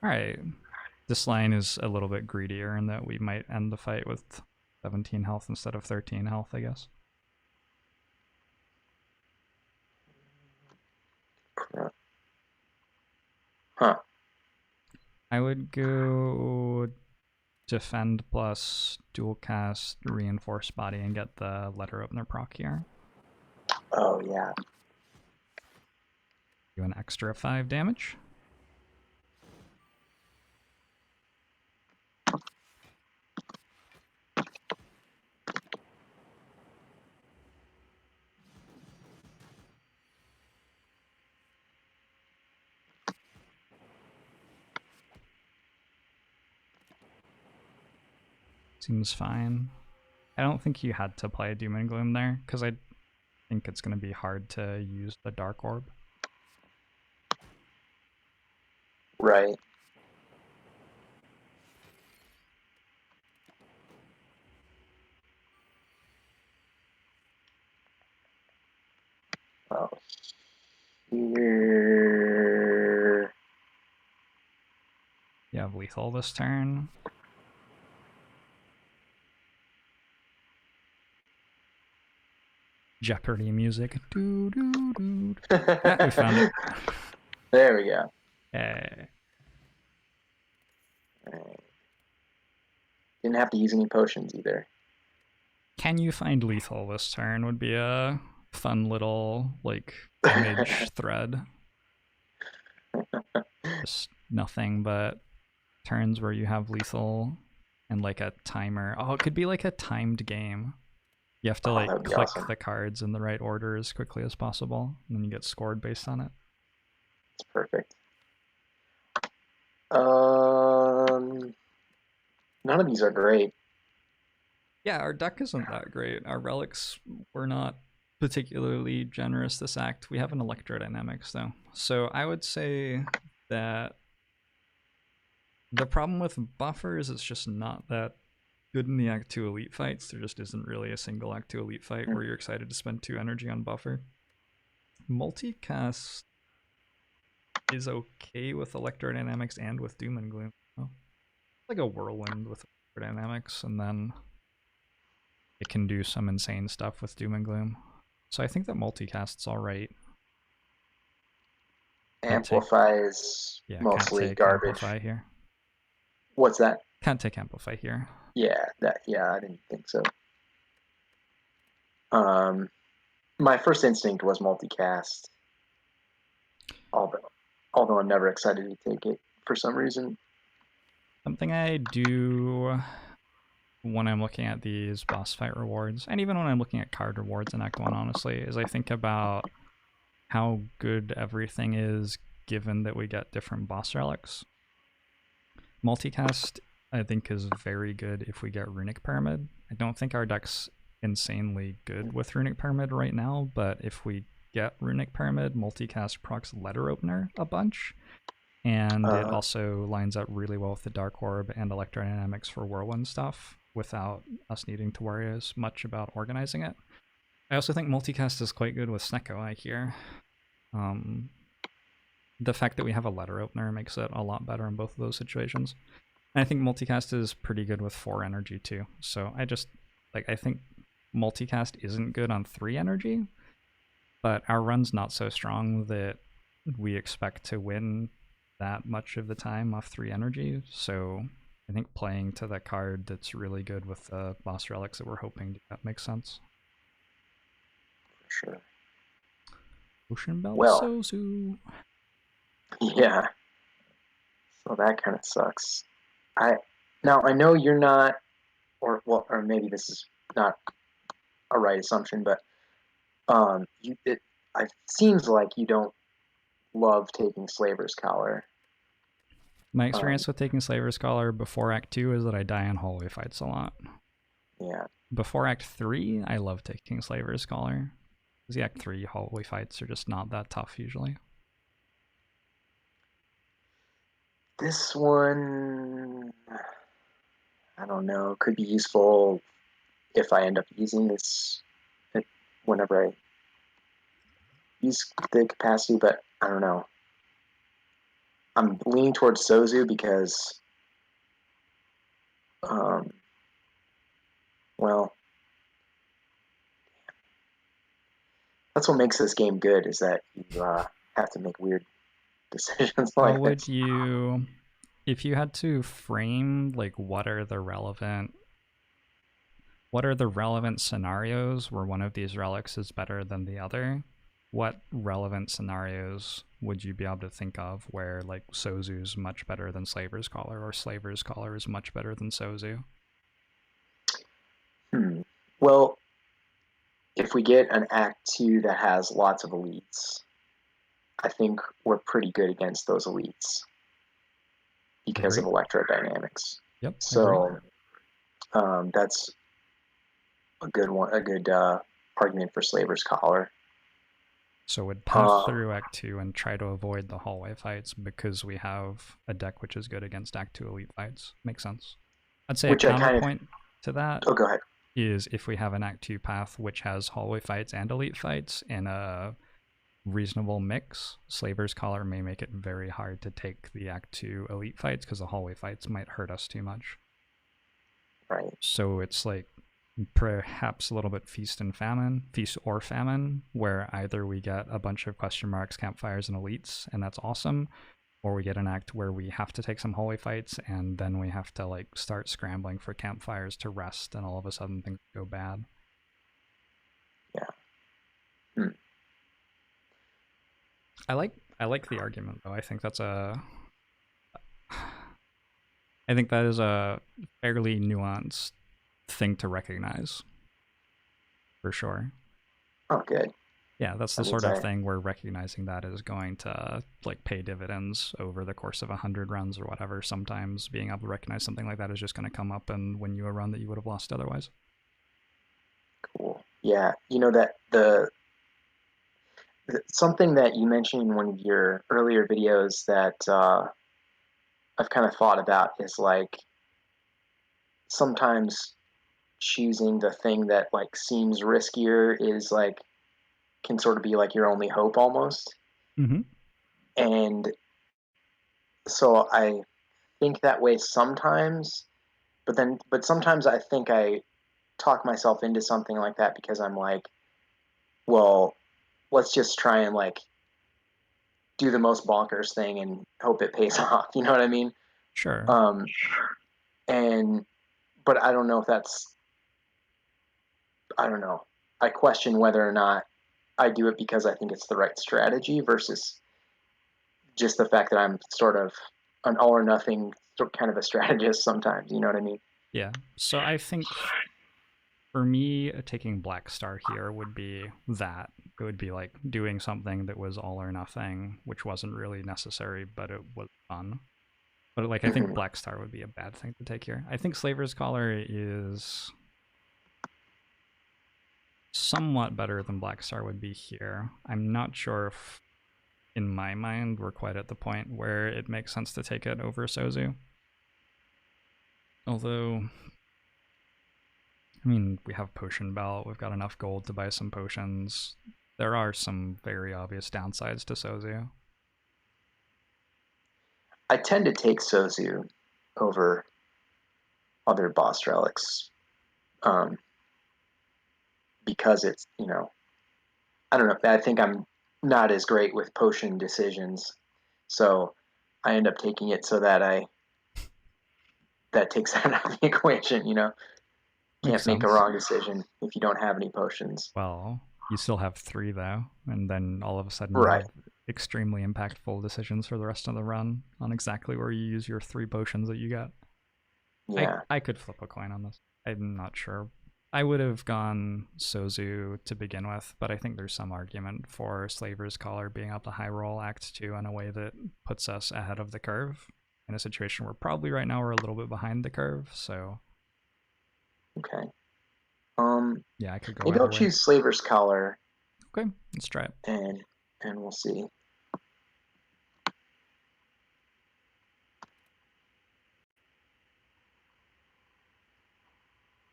Alright. This line is a little bit greedier in that we might end the fight with 17 health instead of 13 health, I guess. Huh. I would go defend plus dual cast reinforce body and get the letter opener proc here. Oh, yeah. Do an extra 5 damage. Seems fine. I don't think you had to play Doom and Gloom there, because I think it's going to be hard to use the Dark Orb. Right. Oh. Here. You have lethal this turn. Jeopardy music. Doo, doo, doo. Ah, we found it. There we go. Hey. Right. Didn't have to use any potions either. Can you find lethal this turn would be a fun little, like, image thread. Just nothing but turns where you have lethal and, like, a timer. Oh, it could be, like, a timed game. You have to, like, click awesome. the cards in the right order as quickly as possible, and then you get scored based on it. It's perfect. None of these are great. Yeah, our deck isn't that great. Our relics were not particularly generous this act. We have an electrodynamics though. So I would say that the problem with buffer is it's just not that good in the Act 2 elite fights. There just isn't really a single Act 2 elite fight where you're excited to spend 2 energy on buffer. Multicast is okay with electrodynamics and with Doom and Gloom. Like a whirlwind with electrodynamics, and then it can do some insane stuff with Doom and Gloom. So I think that multicast's alright. Can't take, Amplify is yeah, can't mostly take garbage. Amplify here. What's that? Can't take Amplify here. Yeah, I didn't think so. My first instinct was multicast, although I'm never excited to take it for some reason. Something I do when I'm looking at these boss fight rewards, and even when I'm looking at card rewards in Act 1, honestly, is I think about how good everything is given that we get different boss relics. Multicast, I think, is very good if we get Runic Pyramid. I don't think our deck's insanely good with Runic Pyramid right now, but if we get Runic Pyramid, multicast procs Letter Opener a bunch, and it also lines up really well with the Dark Orb and Electrodynamics for Whirlwind stuff without us needing to worry as much about organizing it. I also think multicast is quite good with Snecko here. The fact that we have a Letter Opener makes it a lot better in both of those situations. And I think multicast is pretty good with 4 energy too. So I think multicast isn't good on 3 energy, but our run's not so strong that we expect to win that much of the time off 3 energy. So I think playing to that card that's really good with the boss relics that we're hoping to get makes sense. Sure. Ocean Belt Well, Sozu. Yeah. So that kind of sucks. I know you're not, or maybe this is not a right assumption, but it seems like you don't love taking Slaver's Collar. My experience with taking Slaver's Collar before Act 2 is that I die in hallway fights a lot. Yeah. Before Act 3, I love taking Slaver's Collar. Because the Act 3 hallway fights are just not that tough usually. This one, I don't know, could be useful if I end up using this whenever I use the capacity, but I don't know. I'm leaning towards Sozu because, well, that's what makes this game good, is that you have to make weird decisions like How would this. you, if you had to frame, like, what are the relevant scenarios where one of these relics is better than the other? What relevant scenarios would you be able to think of where, like, Sozu's much better than Slaver's Collar, or Slaver's Collar is much better than Sozu? Well, if we get an Act 2 that has lots of elites, I think we're pretty good against those elites because of electrodynamics. Yep. So that's a good one, a good argument for Slaver's Collar. So would pass through Act 2 and try to avoid the hallway fights because we have a deck which is good against Act 2 elite fights. Makes sense. I'd say a counterpoint to that go ahead. Is if we have an Act 2 path which has hallway fights and elite fights in a reasonable mix, Slaver's Collar may make it very hard to take the Act 2 elite fights because the hallway fights might hurt us too much. Right. So it's like perhaps a little bit feast or famine, where either we get a bunch of question marks, campfires, and elites, and that's awesome, or we get an act where we have to take some hallway fights, and then we have to like start scrambling for campfires to rest, and all of a sudden things go bad. Yeah. I like the argument though. I think that is a fairly nuanced thing to recognize, for sure. Oh, good. Yeah, that's the sort of thing where recognizing that is going to like pay dividends over the course of 100 runs or whatever. Sometimes being able to recognize something like that is just going to come up and win you a run that you would have lost otherwise. Cool. Yeah, you know that something that you mentioned in one of your earlier videos that I've kind of thought about is like sometimes choosing the thing that like seems riskier is like can sort of be like your only hope almost. Mm-hmm. And so I think that way sometimes, but sometimes I think I talk myself into something like that because I'm like, well, let's just try and like do the most bonkers thing and hope it pays off. You know what I mean? Sure. But I don't know if that's, I don't know. I question whether or not I do it because I think it's the right strategy versus just the fact that I'm sort of an all or nothing kind of a strategist sometimes. You know what I mean? Yeah. So I think for me, taking Black Star here would be that. It would be like doing something that was all or nothing, which wasn't really necessary, but it was fun. But like, I think Black Star would be a bad thing to take here. I think Slaver's Collar is somewhat better than Black Star would be here. I'm not sure if, in my mind, we're quite at the point where it makes sense to take it over Sozu. Although, I mean, we have Potion Belt, we've got enough gold to buy some potions. There are some very obvious downsides to Sozu. I tend to take Sozu over other boss relics because it's, you know, I don't know. I think I'm not as great with potion decisions, so I end up taking it so that that takes that out of the equation. You know, Makes can't make a sense. wrong decision if you don't have any potions. Well, you still have 3 though, and then all of a sudden you Right. have extremely impactful decisions for the rest of the run on exactly where you use your 3 potions that you got. Yeah. I could flip a coin on this. I'm not sure. I would have gone Sozu to begin with, but I think there's some argument for Slaver's Collar being able to high roll Act 2 in a way that puts us ahead of the curve in a situation where probably right now we're a little bit behind the curve, so Okay. yeah, I could go Maybe I'll either way. choose Slaver's Collar. Okay, let's try it. And we'll see.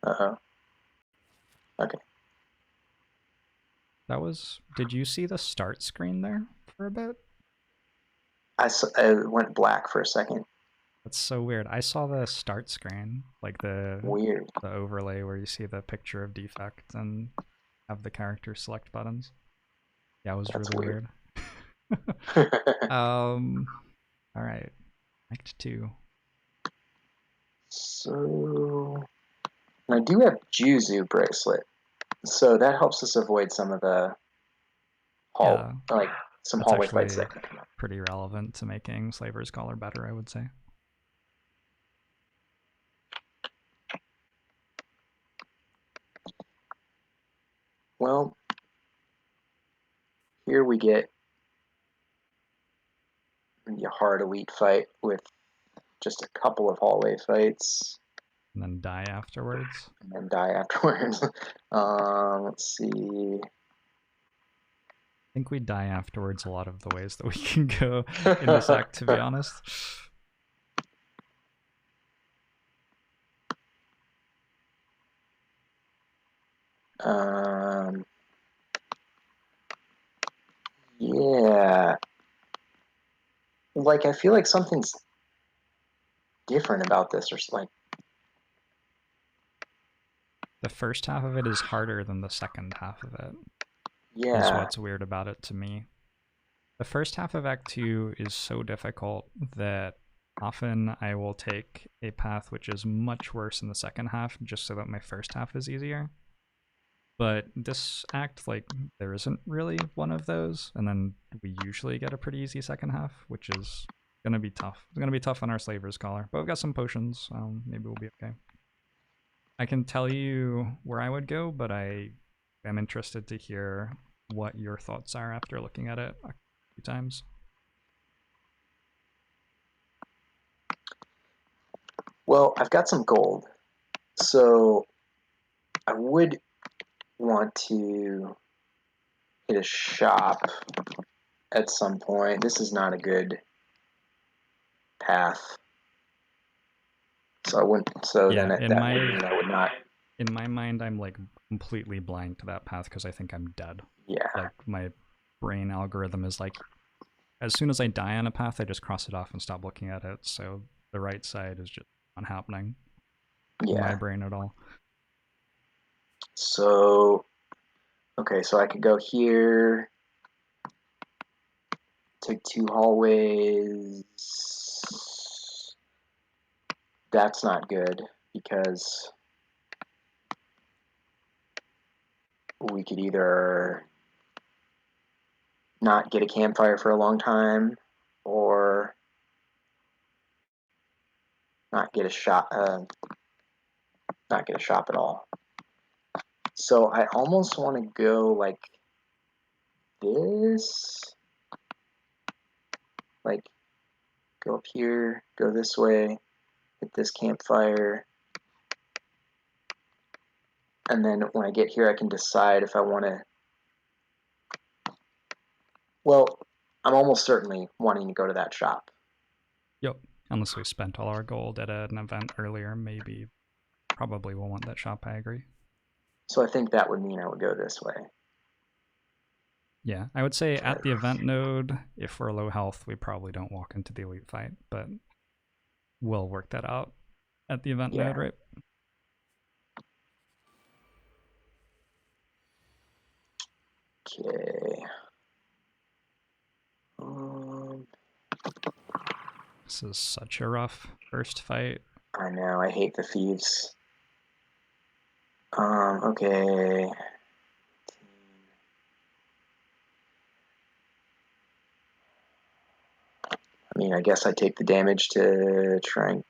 Uh-oh. Okay. That was... Did you see the start screen there for a bit? I went black for a second. That's so weird. I saw the start screen, like Weird. the overlay where you see the picture of Defect and have the character select buttons. Yeah, it was That's really weird. All right. Act 2. So I do have Juzu bracelet, so that helps us avoid some of the Yeah, some that's hallway fights actually that can come up. pretty relevant to making Slaver's Collar better, I would say. Well, here we get maybe a hard elite fight with just a couple of hallway fights And then die afterwards. and then die afterwards. Let's see. I think we die afterwards a lot of the ways that we can go in this act, to be honest. Yeah. Like, I feel like something's different about this, or like, The first half of it is harder than the second half of it, is yeah. what's weird about it to me. The first half of Act 2 is so difficult that often I will take a path which is much worse in the second half just so that my first half is easier. But this act, like, there isn't really one of those, and then we usually get a pretty easy second half, which is gonna be tough. It's gonna be tough on our Slaver's Collar, but we've got some potions, maybe we'll be okay. I can tell you where I would go, but I am interested to hear what your thoughts are after looking at it a few times. Well, I've got some gold, so I would want to hit a shop at some point. This is not a good path. So I wouldn't. So Yeah, then that would mean I would not. in my mind, I'm like completely blind to that path because I think I'm dead. Yeah. Like my brain algorithm is like, as soon as I die on a path, I just cross it off and stop looking at it. So the right side is just not happening in my Yeah. brain at all. So okay, so I could go here. Took 2 hallways. That's not good because we could either not get a campfire for a long time or not get a shop at all. So I almost want to go like this, like go up here, go this way, hit this campfire, and then when I get here I can decide if I want to. Well, I'm almost certainly wanting to go to that shop. Yep. Unless we spent all our gold at an event earlier, probably we'll want that shop, I agree. So I think that would mean I would go this way. Yeah, I would say at the event node, if we're low health, we probably don't walk into the elite fight, but we'll work that out at the event node, right? Okay. This is such a rough first fight. I know, I hate the thieves. Okay. I mean, I guess I take the damage to try and...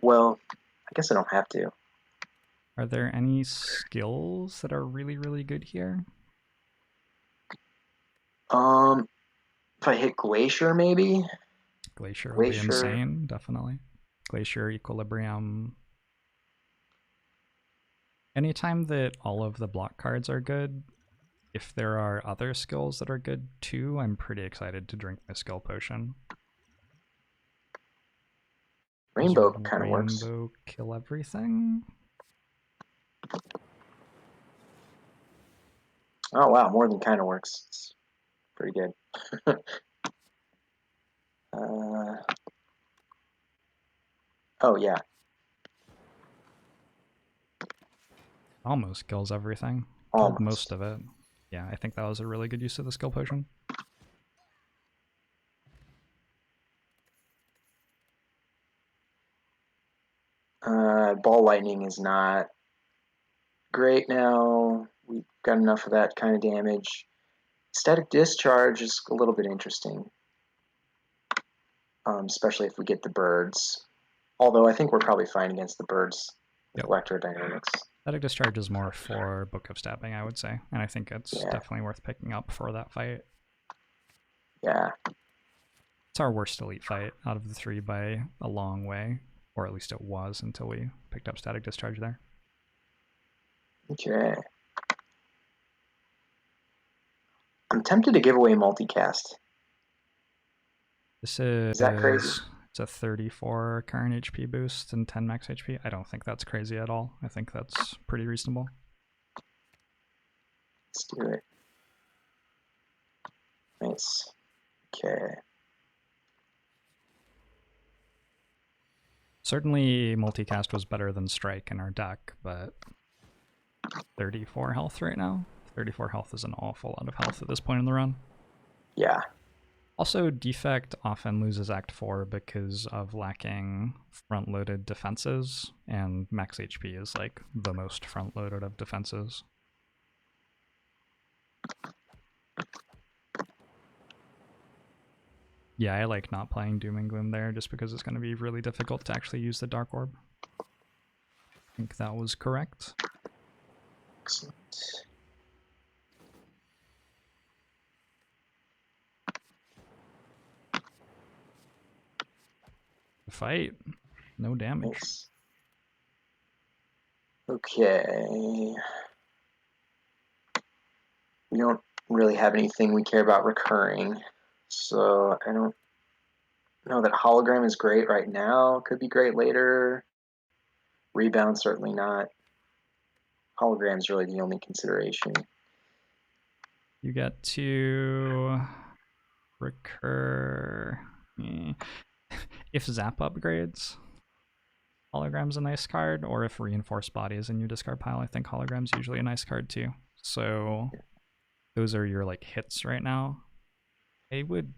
Well, I guess I don't have to. Are there any skills that are really, really good here? If I hit Glacier, maybe? Glacier would be insane, definitely. Glacier, Equilibrium. Anytime that all of the block cards are good, if there are other skills that are good too, I'm pretty excited to drink the skill potion. Rainbow kind of works. Rainbow kill everything? Oh wow, more than kind of works. It's pretty good. Oh yeah. Almost kills everything. Killed most of it. Yeah, I think that was a really good use of the skill potion. Ball lightning is not great now. We've got enough of that kind of damage. Static discharge is a little bit interesting, especially if we get the birds. Although I think we're probably fine against the birds with electrodynamics. Static discharge is more for Book of Stabbing, I would say, and I think it's definitely worth picking up for that fight. Yeah. It's our worst elite fight out of the 3 by a long way, or at least it was until we picked up Static Discharge there. Okay. I'm tempted to give away multicast. This is that crazy? It's a 34 current HP boost and 10 max HP. I don't think that's crazy at all. I think that's pretty reasonable. Let's do it. Nice. Okay. Certainly multicast was better than strike in our deck, but 34 health right now? 34 health is an awful lot of health at this point in the run. Yeah. Also, Defect often loses Act 4 because of lacking front-loaded defenses, and max HP is like the most front-loaded of defenses. Yeah, I like not playing Doom and Gloom there just because it's going to be really difficult to actually use the Dark Orb. I think that was correct. Excellent. Fight. No damage. Nice. Okay. We don't really have anything we care about recurring, so I don't know that Hologram is great right now. Could be great later. Rebound, certainly not. Hologram is really the only consideration. You get to recur. If Zap upgrades, Hologram's a nice card, or if Reinforced Body is in your discard pile, I think Hologram's usually a nice card too. So those are your like hits right now. I would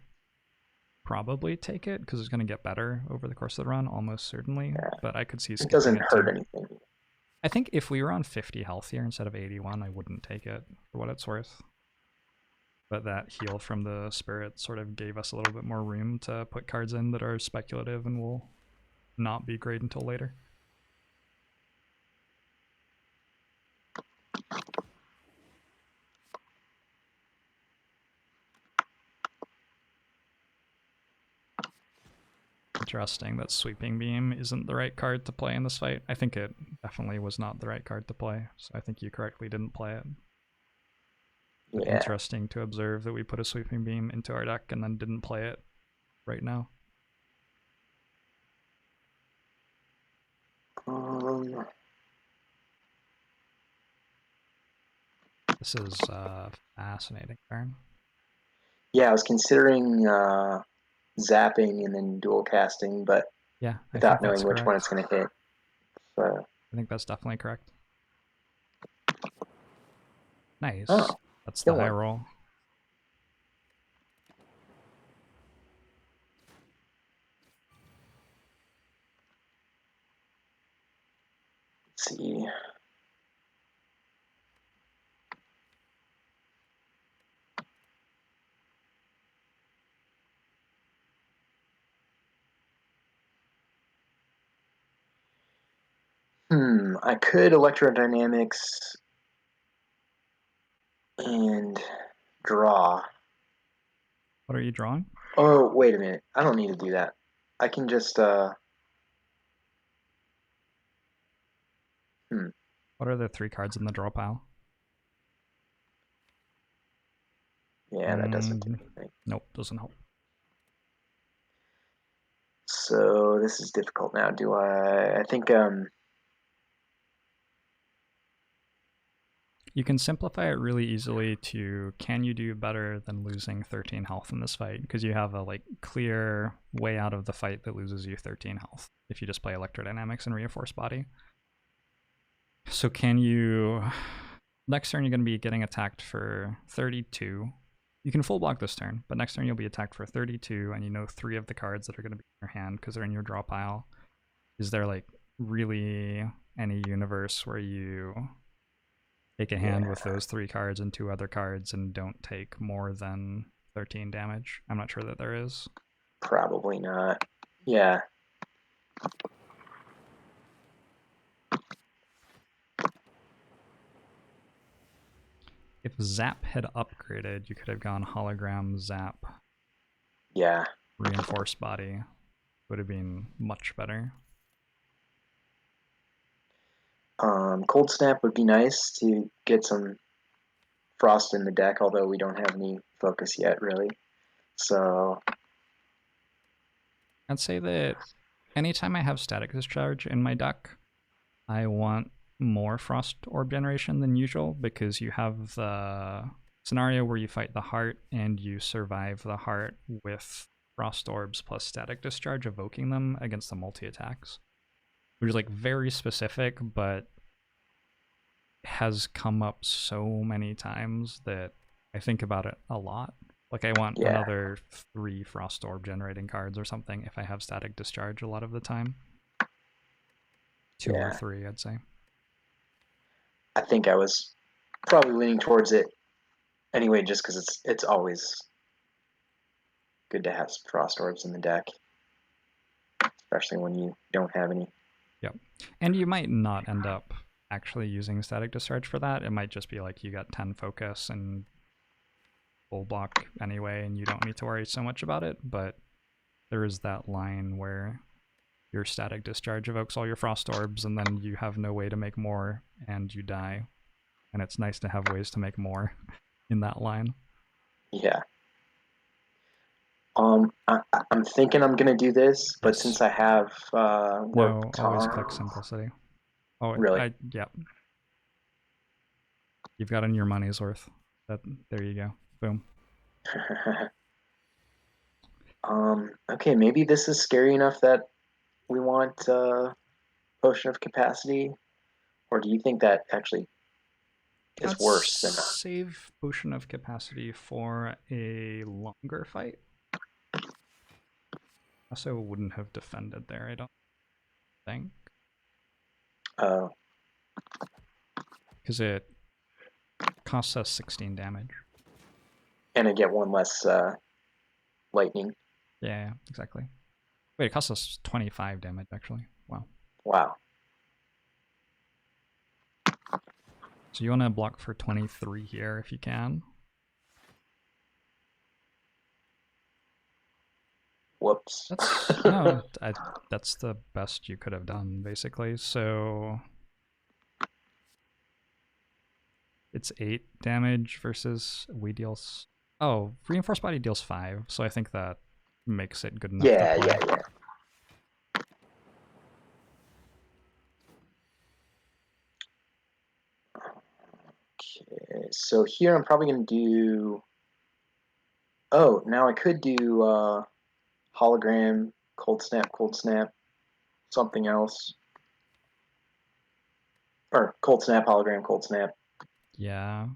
probably take it because it's going to get better over the course of the run, almost certainly. Yeah. But I could see It skipping doesn't it hurt too. anything. I think if we were on 50 health here instead of 81, I wouldn't take it for what it's worth. But that heal from the spirit sort of gave us a little bit more room to put cards in that are speculative and will not be great until later. Interesting that Sweeping Beam isn't the right card to play in this fight. I think it definitely was not the right card to play, so I think you correctly didn't play it. But Yeah. interesting to observe that we put a Sweeping Beam into our deck and then didn't play it right now. This is a fascinating turn. Yeah, I was considering zapping and then dual casting, but Yeah, I without think knowing that's which correct. one it's going to hit. So, I think that's definitely correct. Nice. oh, That's the kill high one. roll. Let's see. I could electrodynamics and draw. What are you drawing? Oh, wait a minute. I don't need to do that. I can just, What are the 3 cards in the draw pile? yeah, that doesn't do anything. Nope, doesn't help. So this is difficult now. Do I think, You can simplify it really easily to can you do better than losing 13 health in this fight? Because you have a like clear way out of the fight that loses you 13 health if you just play electrodynamics and reinforce body. So can you... Next turn you're going to be getting attacked for 32. You can full block this turn, but next turn you'll be attacked for 32, and you know 3 of the cards that are going to be in your hand because they're in your draw pile. Is there like really any universe where you take a hand with those 3 cards and 2 other cards and don't take more than 13 damage? I'm not sure that there is. probably not. Yeah. If Zap had upgraded, you could have gone Hologram, Zap, Yeah. Reinforced Body. Would have been much better. Cold Snap would be nice to get some frost in the deck, although we don't have any focus yet, really. So, I'd say that anytime I have Static Discharge in my deck, I want more Frost Orb generation than usual because you have the scenario where you fight the heart and you survive the heart with Frost Orbs plus Static Discharge, evoking them against the multi-attacks. Which is like very specific, but has come up so many times that I think about it a lot. Like I want another 3 Frost Orb generating cards or something if I have Static Discharge a lot of the time. 2 or 3, I'd say. I think I was probably leaning towards it anyway, just because it's always good to have some Frost Orbs in the deck, especially when you don't have any. Yep. And you might not end up actually using Static Discharge for that. It might just be like you got 10 focus and full block anyway, and you don't need to worry so much about it, but there is that line where your Static Discharge evokes all your Frost Orbs, and then you have no way to make more, and you die. And it's nice to have ways to make more in that line. Yeah. I'm thinking I'm gonna do this, but since I have no, always click Simplicity. Oh, really? Yeah. You've gotten your money's worth. There you go. Boom. Okay, maybe this is scary enough that we want Potion of Capacity, or do you think that actually is worse than save Potion of Capacity for a longer fight. Also wouldn't have defended there, I don't think. Oh, Because it costs us 16 damage. and I get one less lightning. Yeah, exactly. Wait, it costs us 25 damage, actually. Wow. Wow. So you want to block for 23 here if you can. Whoops. That's no, that's the best you could have done, basically. So it's 8 damage versus we deal. Oh, reinforced body deals 5, so I think that makes it good enough to Yeah, play. yeah. Okay, so here I'm probably going to do... Oh, now I could do hologram, cold snap, something else. Or cold snap, hologram, cold snap. Yeah.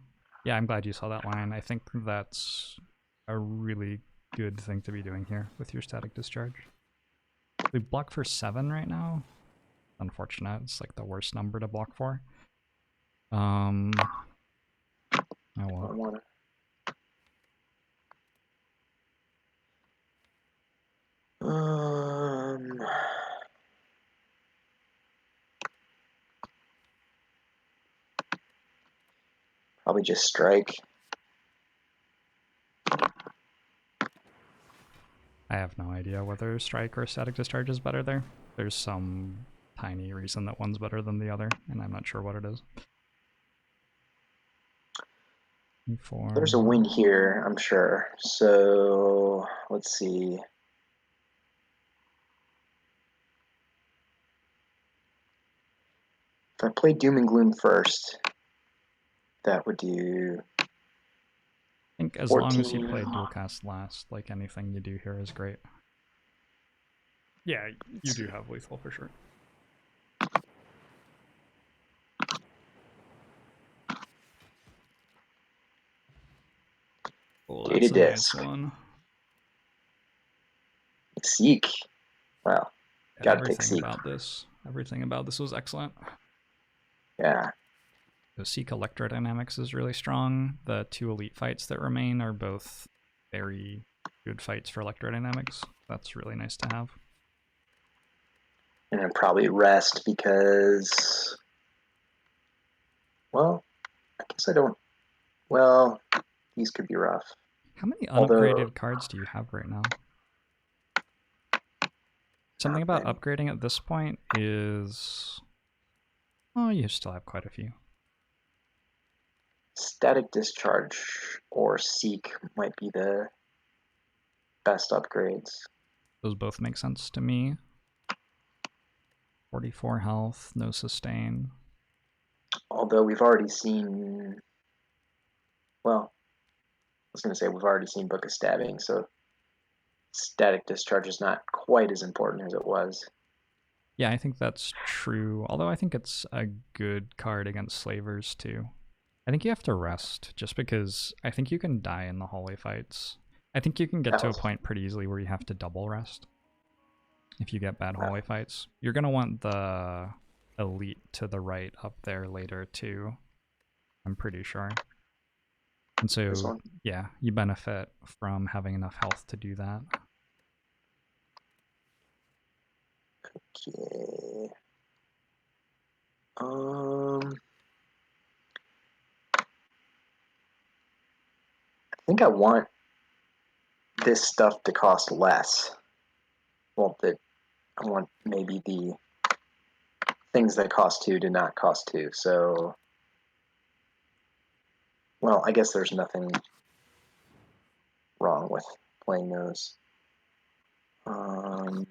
Yeah, I'm glad you saw that line. I think that's a really good thing to be doing here with your static discharge. We block for 7 right now. Unfortunate. It's like the worst number to block for. Oh well. I want to... Probably just strike. I have no idea whether strike or static discharge is better there. There's some tiny reason that one's better than the other, and I'm not sure what it is. There's a win here, I'm sure. So let's see. If I play Doom and Gloom first, that would do... I think as 14. long as you play dual cast last, like anything you do here is great. Yeah, you do have lethal for sure. Oh, that's Gated a nice disc. one. Seek. Wow. Yeah, Gotta take Seek. Everything about this was excellent. Yeah. The Seek electrodynamics is really strong. The 2 elite fights that remain are both very good fights for electrodynamics. That's really nice to have. And then probably rest because... Well, I guess I don't... Well, these could be rough. How many unupgraded cards do you have right now? Something about upgrading at this point is... Oh, you still have quite a few. Static Discharge or Seek might be the best upgrades. Those both make sense to me. 44 health, no sustain. Although we've already seen... Well, I was going to say we've already seen Book of Stabbing, so Static Discharge is not quite as important as it was. Yeah, I think that's true. Although I think it's a good card against slavers too. I think you have to rest, just because I think you can die in the hallway fights. I think you can get to a point pretty easily where you have to double rest if you get bad hallway fights. You're going to want the elite to the right up there later too, I'm pretty sure. And so, yeah, you benefit from having enough health to do that. Okay. I think I want this stuff to cost less. Well, I want maybe the things that cost 2 to not cost 2. So, well, I guess there's nothing wrong with playing those. Well,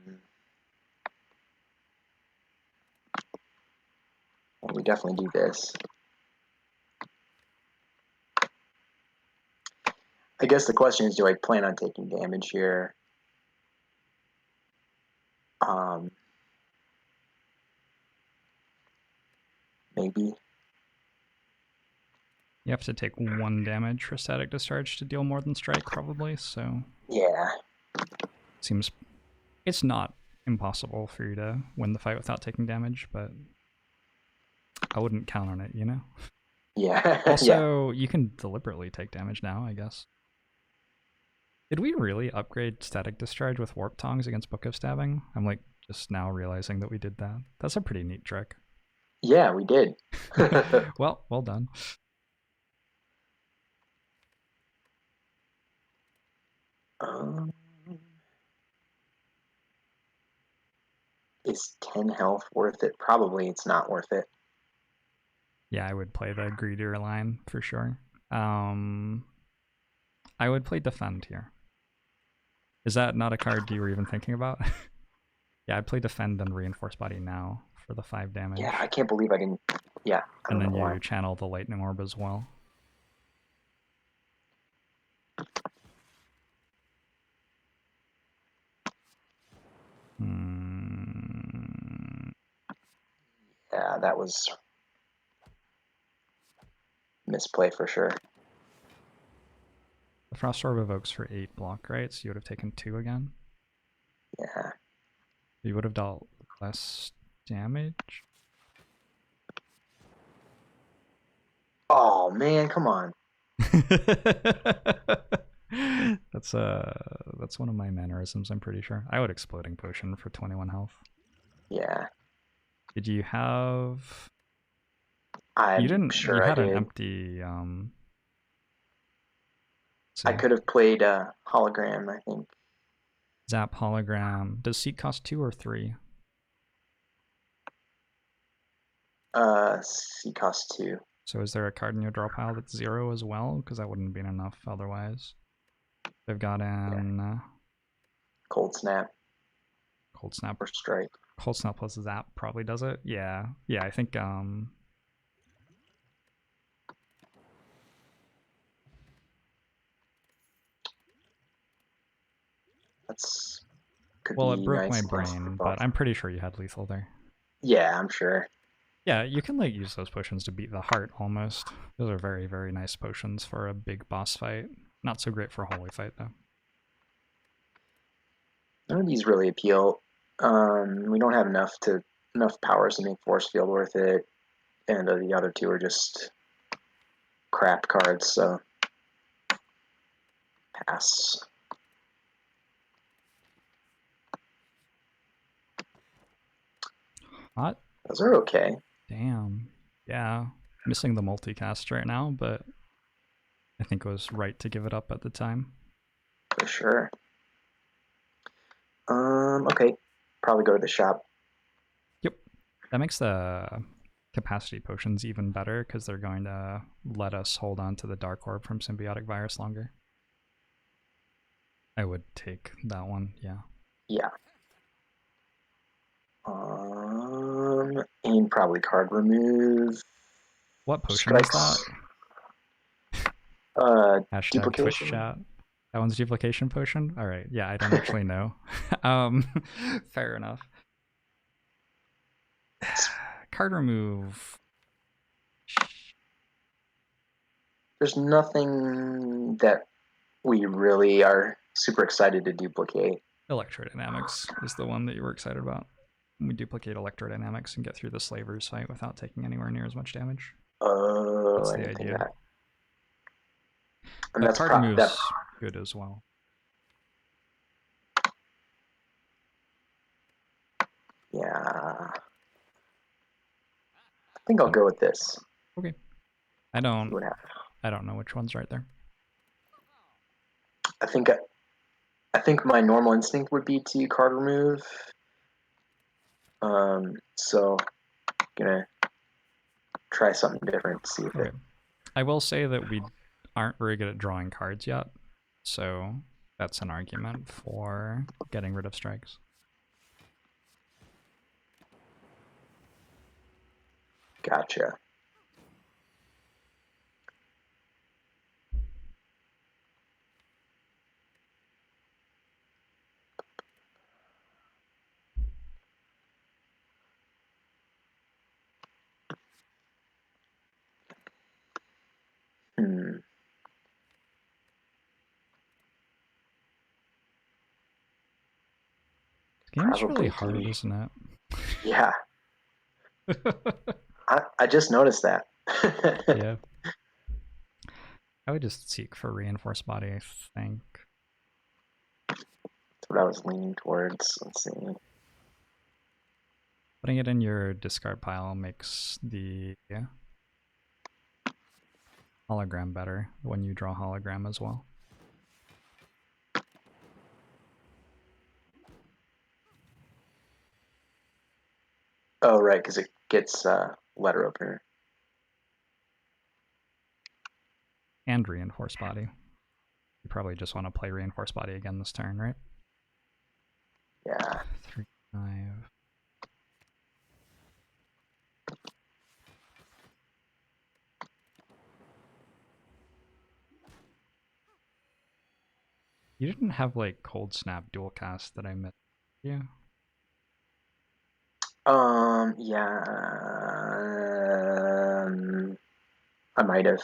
we definitely do this. I guess the question is, do I plan on taking damage here? Maybe. You have to take 1 damage for static discharge to deal more than strike, probably, so... Yeah. Seems... It's not impossible for you to win the fight without taking damage, but I wouldn't count on it, you know? Yeah. Yeah. Also, you can deliberately take damage now, I guess. Did we really upgrade Static Discharge with Warp Tongs against Book of Stabbing? I'm like just now realizing that we did that. That's a pretty neat trick. Yeah, we did. Well done. Um, is 10 health worth it? Probably it's not worth it. Yeah, I would play the greedier line for sure. I would play Defend here. Is that not a card you were even thinking about? Yeah, I'd play Defend and Reinforce Body now for the 5 damage. Yeah, I can't believe I didn't. Yeah, I And don't then know why. you channel the Lightning Orb as well. Yeah, that was misplay for sure. The Frost Orb evokes for 8 block, right? So you would have taken 2 again. Yeah. You would have dealt less damage. Oh man, come on. That's one of my mannerisms, I'm pretty sure. I would Exploding Potion for 21 health. Yeah. Did you have... I'm You didn't... sure You I had an did. empty... I could have played Hologram, I think. Zap Hologram. Does Seat cost 2 or 3? C cost 2. So is there a card in your draw pile that's 0 as well? Because that wouldn't have been enough otherwise. They've got an... Cold Snap Cold Snap. or Strike. Cold Snap plus Zap probably does it. Yeah. Yeah, I think... That's could Well, it be broke nice my against brain, the but I'm pretty sure you had lethal there. Yeah, I'm sure. Yeah, you can like use those potions to beat the heart almost. Those are very, very nice potions for a big boss fight. Not so great for a holy fight though. None of these really appeal. We don't have enough powers to make Force Field worth it, and the other two are just crap cards. So pass. Hot? Those are okay. Damn. Yeah. Missing the multicast right now, but I think it was right to give it up at the time. For sure. Okay. Probably go to the shop. Yep. That makes the capacity potions even better because they're going to let us hold on to the Dark Orb from Symbiotic Virus longer. I would take that one, yeah. Yeah. And probably card remove. What potion Strikes. is that? Hashtag Duplication. Twitch chat. That one's duplication potion? Alright, yeah, I don't actually know. Fair enough. Card remove. There's nothing that we really are super excited to duplicate. Electrodynamics is the one that you were excited about. We duplicate Electrodynamics and get through the Slavers fight without taking anywhere near as much damage. That's I the didn't think idea. of that. And But that's card remove's good as well. Yeah. I think I'll go with this. Okay. I don't know which one's right there. I think my normal instinct would be to card remove. So gonna try something different to see if it. I will say that we aren't very good at drawing cards yet, so that's an argument for getting rid of strikes. Gotcha. Game's really Probably hard, D. isn't it? Yeah, I just noticed that. Yeah. I would just seek for reinforced body, I think. That's what I was leaning towards. Let's see. Putting it in your discard pile makes the hologram better when you draw hologram as well. Oh, right, because it gets letter opener. And reinforced body. You probably just want to play reinforced body again this turn, right? Yeah. 3, 5. You didn't have like cold snap dual cast that I missed. Yeah. Yeah. I might have.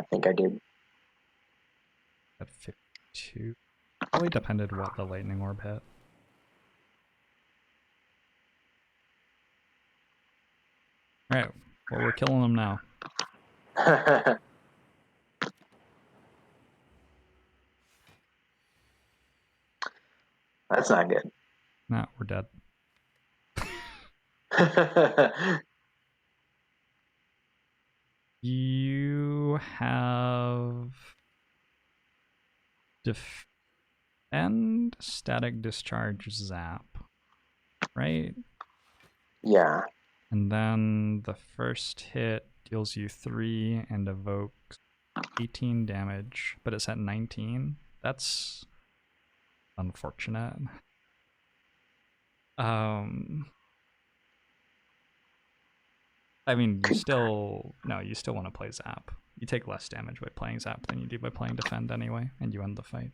I think I did. At 52. Probably depended what the lightning orb hit. Alright, well we're killing them now. That's not good. Nah, we're dead. You have defend, static discharge, zap, right? Yeah. And then the first hit deals you 3 and evokes 18 damage, but it's at 19. That's unfortunate. I mean, you still want to play Zap. You take less damage by playing Zap than you do by playing Defend anyway, and you end the fight.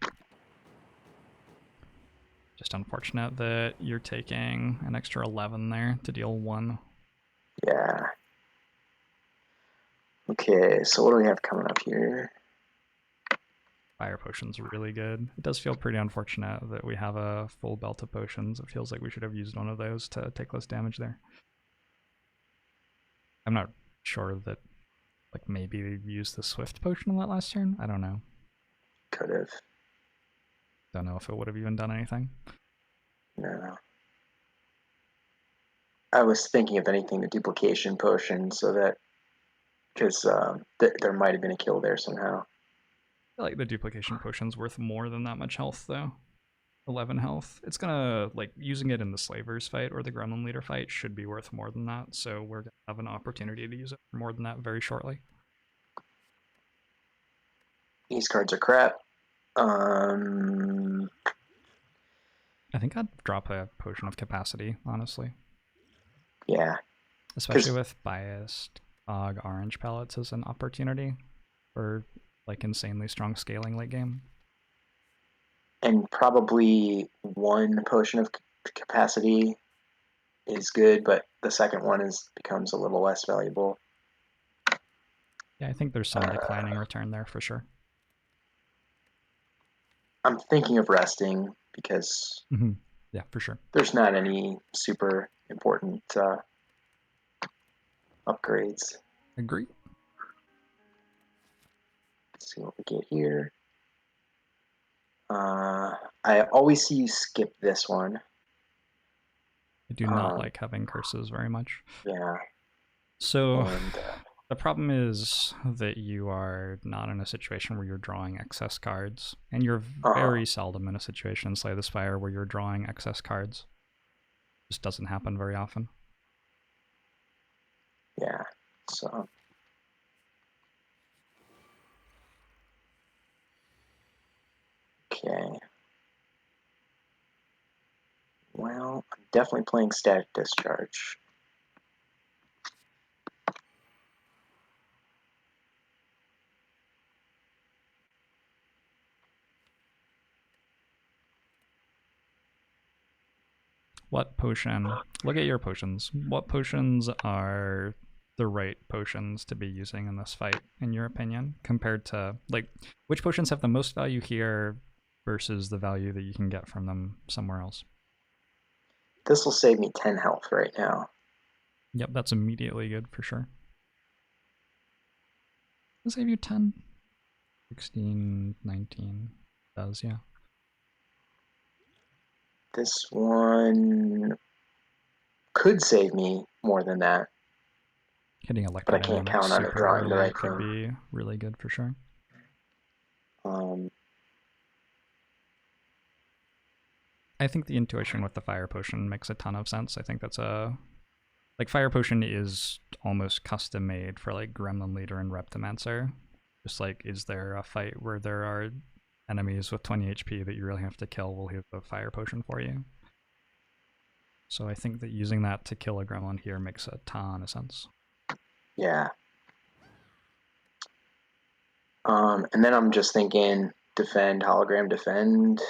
Just unfortunate that you're taking an extra 11 there to deal 1. Yeah. Okay, so what do we have coming up here? Fire Potion's really good. It does feel pretty unfortunate that we have a full belt of potions. It feels like we should have used one of those to take less damage there. I'm not sure that, like, maybe we used the Swift Potion on that last turn? I don't know. Could have. Don't know if it would have even done anything. No. I was thinking, if anything, the duplication potion, so that, because there might have been a kill there somehow. I feel like the duplication potion's worth more than that much health, though. 11 health. It's gonna, like, using it in the Slavers fight or the Gremlin Leader fight should be worth more than that, so we're gonna have an opportunity to use it for more than that very shortly. These cards are crap. I think I'd drop a Potion of Capacity, honestly. Yeah. Especially with biased fog orange palettes as an opportunity for, like, insanely strong scaling late game. And probably one potion of capacity is good, but the second one becomes a little less valuable. Yeah, I think there's some declining return there for sure. I'm thinking of resting because yeah, for sure. There's not any super important upgrades. Agree. Let's see what we get here. I always see you skip this one. I do not like having curses very much. Yeah. So the problem is that you are not in a situation where you're drawing excess cards, and you're very seldom in a situation in Slay the Spire where you're drawing excess cards. It just doesn't happen very often. Yeah, so... Okay. Well, I'm definitely playing Static Discharge. What potion? Look at your potions. What potions are the right potions to be using in this fight, in your opinion, compared to, like, which potions have the most value here versus the value that you can get from them somewhere else. This will save me 10 health right now. Yep, that's immediately good for sure. It'll save you 10. 16, 19. Does, yeah. This one could save me more than that. Hitting But I can't electrodynamics count on it super drawing the early right could thing. be really good for sure. I think the intuition with the fire potion makes a ton of sense. I think that's like fire potion is almost custom made for like Gremlin Leader and Reptimancer. Just like, is there a fight where there are enemies with 20 HP that you really have to kill? We'll hit the fire potion for you. So I think that using that to kill a gremlin here makes a ton of sense. Yeah. And then I'm just thinking defend, hologram, defend,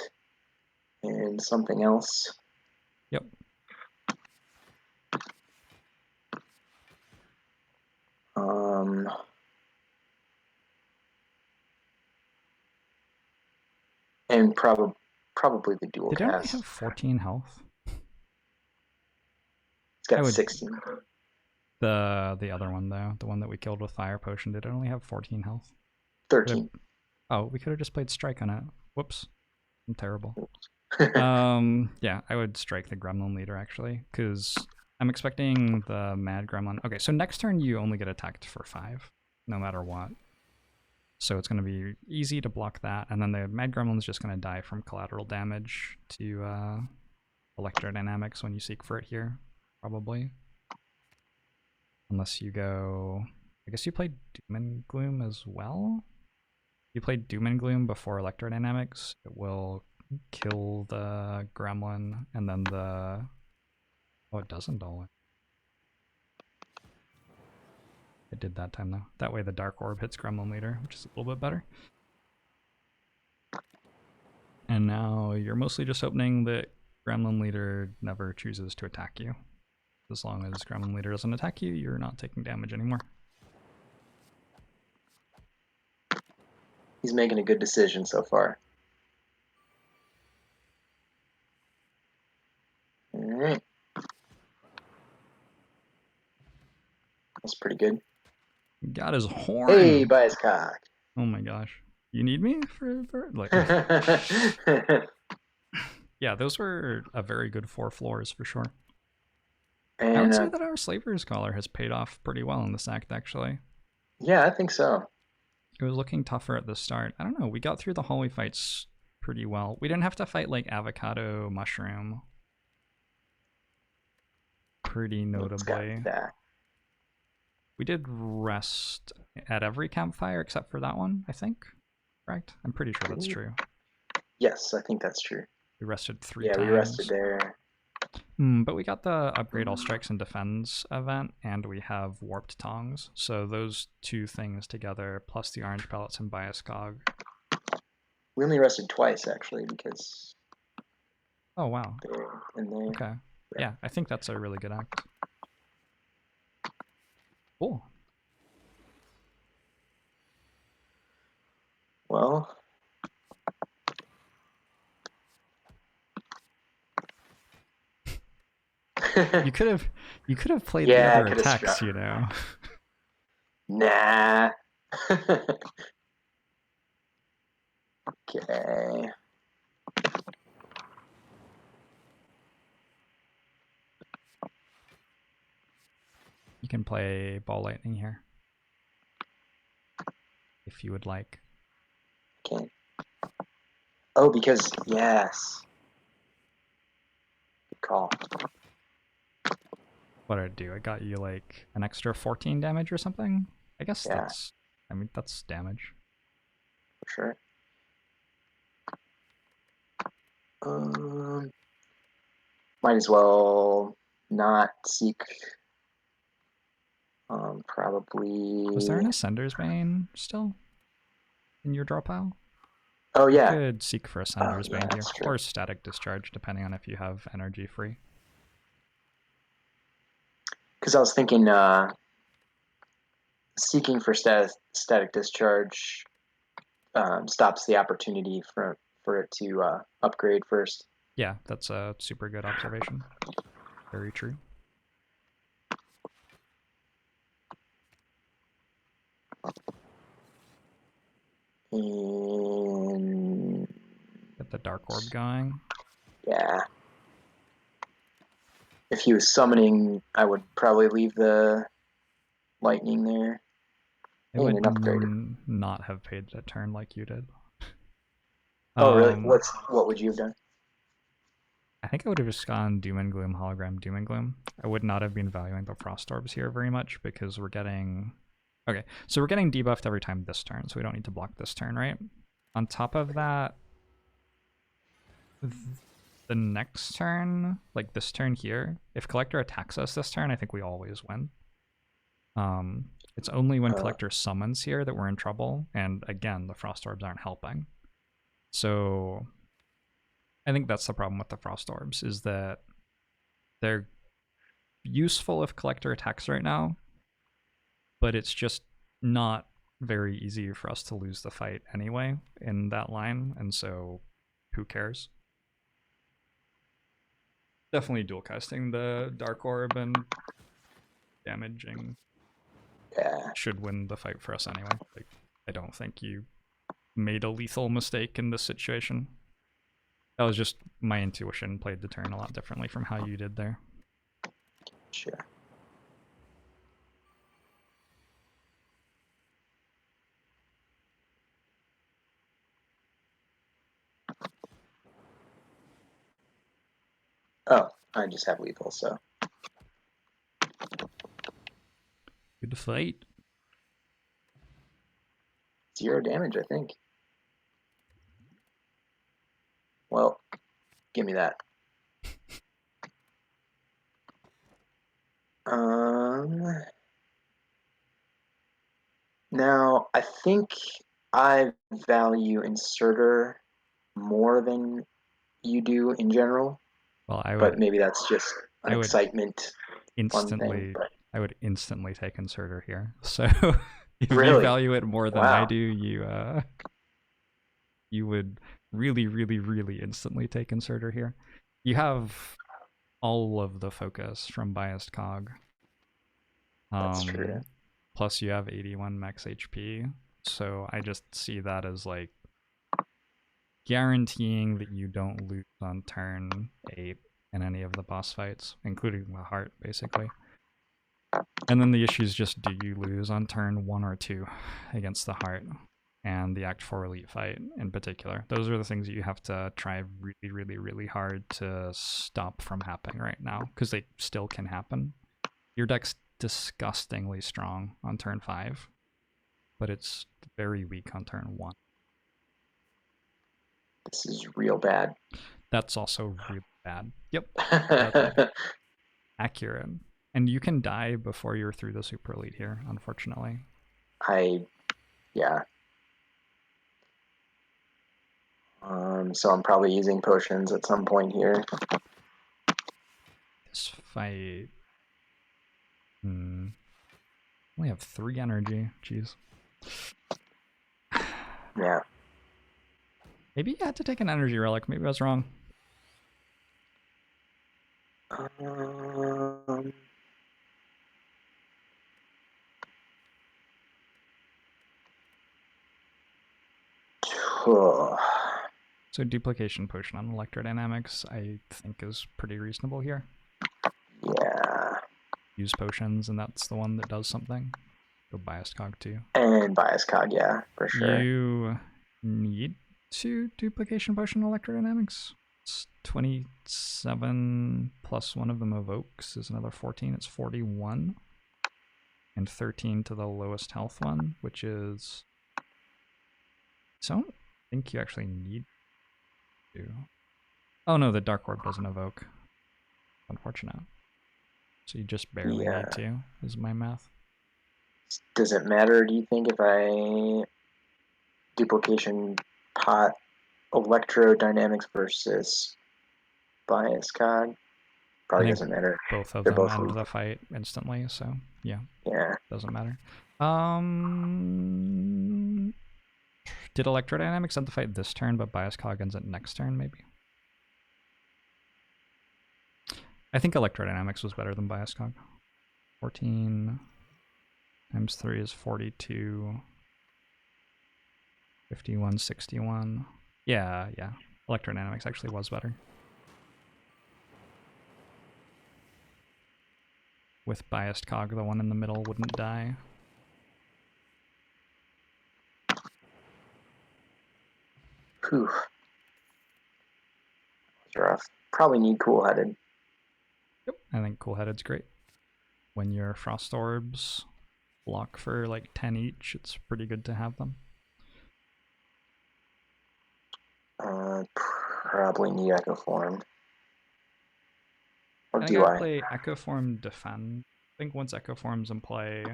and something else. Yep. And probably the dual Did it only cast. have 14 health? It's got 16. The other one though, the one that we killed with fire potion, did it only have 14 health? 13. Oh, we could have just played strike on it. Whoops. I'm terrible. Yeah, I would strike the gremlin leader actually, because I'm expecting the mad gremlin. Okay, so next turn you only get attacked for 5, no matter what. So it's going to be easy to block that, and then the mad gremlin is just going to die from collateral damage to electrodynamics when you seek for it here, probably. Unless you go... I guess you played Doom and Gloom as well? If you played Doom and Gloom before electrodynamics, it will kill the gremlin, and then the... Oh, it doesn't all in. It did that time, though. That way the Dark Orb hits Gremlin Leader, which is a little bit better. And now you're mostly just hoping that Gremlin Leader never chooses to attack you. As long as Gremlin Leader doesn't attack you, you're not taking damage anymore. He's making a good decision so far. Alright. That's pretty good. Got his horn! Hey, by his cock. Oh my gosh. You need me for like... Yeah, those were a very good 4 floors for sure. And, I would say that our Slaver's Collar has paid off pretty well in this act, actually. Yeah, I think so. It was looking tougher at the start. I don't know, we got through the hallway fights pretty well. We didn't have to fight like Avocado Mushroom. Pretty notably. We did rest at every campfire except for that one, I think. Correct? I'm pretty sure that's true. Yes, I think that's true. We rested 3 times. Yeah, we rested there. But we got the Upgrade All Strikes and Defends event, and we have Warped Tongs. So those 2 things together, plus the Orange Pellets and Bias Cog. We only rested twice, actually, because... Oh, wow. There and there. Okay. Yeah, I think that's a really good act. Cool. Well... you could have played the other attacks, you know. Nah. Okay. You can play Ball Lightning here, if you would like. Okay. Oh, because yes. Good call. What did I do? I got you like an extra 14 damage or something? I guess yeah. that's... I mean, that's damage. For sure. Might as well not seek... probably... Was there an Ascender's Bane still in your draw pile? Oh, yeah. You could seek for Ascender's Bane here, true. or Static Discharge, depending on if you have energy free. Because I was thinking seeking for static discharge stops the opportunity for for it to upgrade first. Yeah, that's a super good observation. Very true. And Get the Dark Orb going. yeah. If he was summoning, I would probably leave the lightning there. I And would an upgrade. not have paid the turn like you did. Oh, really? What would you have done? I think I would have just gone Doom and Gloom, Hologram, Doom and Gloom. I would not have been valuing the Frost Orbs here very much because we're getting... Okay, so we're getting debuffed every time this turn, so we don't need to block this turn, right? On top of that, the next turn, like this turn here, if Collector attacks us this turn, I think we always win. It's only when Collector summons here that we're in trouble, and again, the Frost Orbs aren't helping. So I think that's the problem with the Frost Orbs, is that they're useful if Collector attacks right now, but it's just not very easy for us to lose the fight anyway in that line, and so who cares? Definitely dual casting the Dark Orb and damaging should win the fight for us anyway. Like, I don't think you made a lethal mistake in this situation. That was just my intuition played the turn a lot differently from how you did there. Sure. Oh, I just have lethal, so. Good fight. 0 damage, I think. Well, give me that. Now, I think I value Inserter more than you do in general. Well, but maybe that's just an excitement fun thing. But... I would instantly take Inserter here. So if really? you value it more than I do, you would really, really, really instantly take Inserter here. You have all of the focus from Biased Cog. That's true. Plus you have 81 max HP, so I just see that as like guaranteeing that you don't lose on turn 8 in any of the boss fights, including the heart, basically. And then the issue is just, do you lose on turn 1 or 2 against the heart and the Act 4 Elite fight in particular? Those are the things that you have to try really, really, really hard to stop from happening right now, because they still can happen. Your deck's disgustingly strong on turn 5, but it's very weak on turn 1. This is real bad. That's also really bad. Yep. Accurate. And you can die before you're through the Super Elite here, unfortunately. Yeah. So I'm probably using potions at some point here. This fight... only have 3 energy. Jeez. Yeah. Maybe you had to take an energy relic. Maybe I was wrong. So duplication potion on electrodynamics, I think, is pretty reasonable here. Yeah. Use potions, and that's the one that does something. Go Biased Cog too. And Biased Cog, yeah, for sure. You need to duplication potion electrodynamics. It's 27 plus one of them evokes is another 14. It's 41. And 13 to the lowest health one, which is... So I don't think you actually need to. Oh no, the Dark Orb doesn't evoke. Unfortunate. So you just barely need to, is my math. Does it matter, do you think, if I duplication pot electrodynamics versus Bias Cog? Probably doesn't matter. Both of them end the fight instantly, so yeah. Yeah. Doesn't matter. Did Electrodynamics end the fight this turn, but Bias Cog ends it next turn, maybe? I think Electrodynamics was better than Bias Cog. 14 times 3 is 42. 51, 61. Yeah. Electrodynamics actually was better. With Biased Cog, the one in the middle wouldn't die. Whew. That's rough. Probably need Cool-Headed. Yep, I think Cool-Headed's great. When your Frost Orbs block for like 10 each, it's pretty good to have them. Probably need Echo Form. Or I do I? play Echo Form Defend. I think once Echo Form's in play,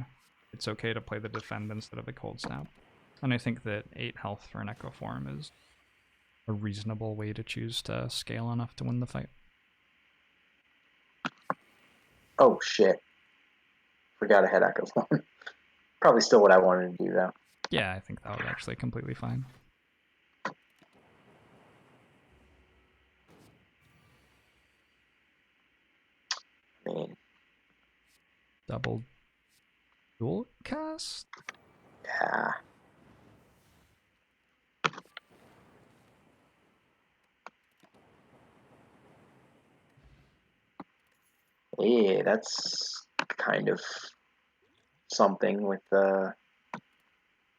it's okay to play the Defend instead of the Cold Snap. And I think that 8 health for an Echo Form is a reasonable way to choose to scale enough to win the fight. Oh shit. Forgot I had Echo Form. Probably still what I wanted to do though. Yeah, I think that was actually completely fine. I mean, Double dual cast? yeah. Yeah, that's kind of something with the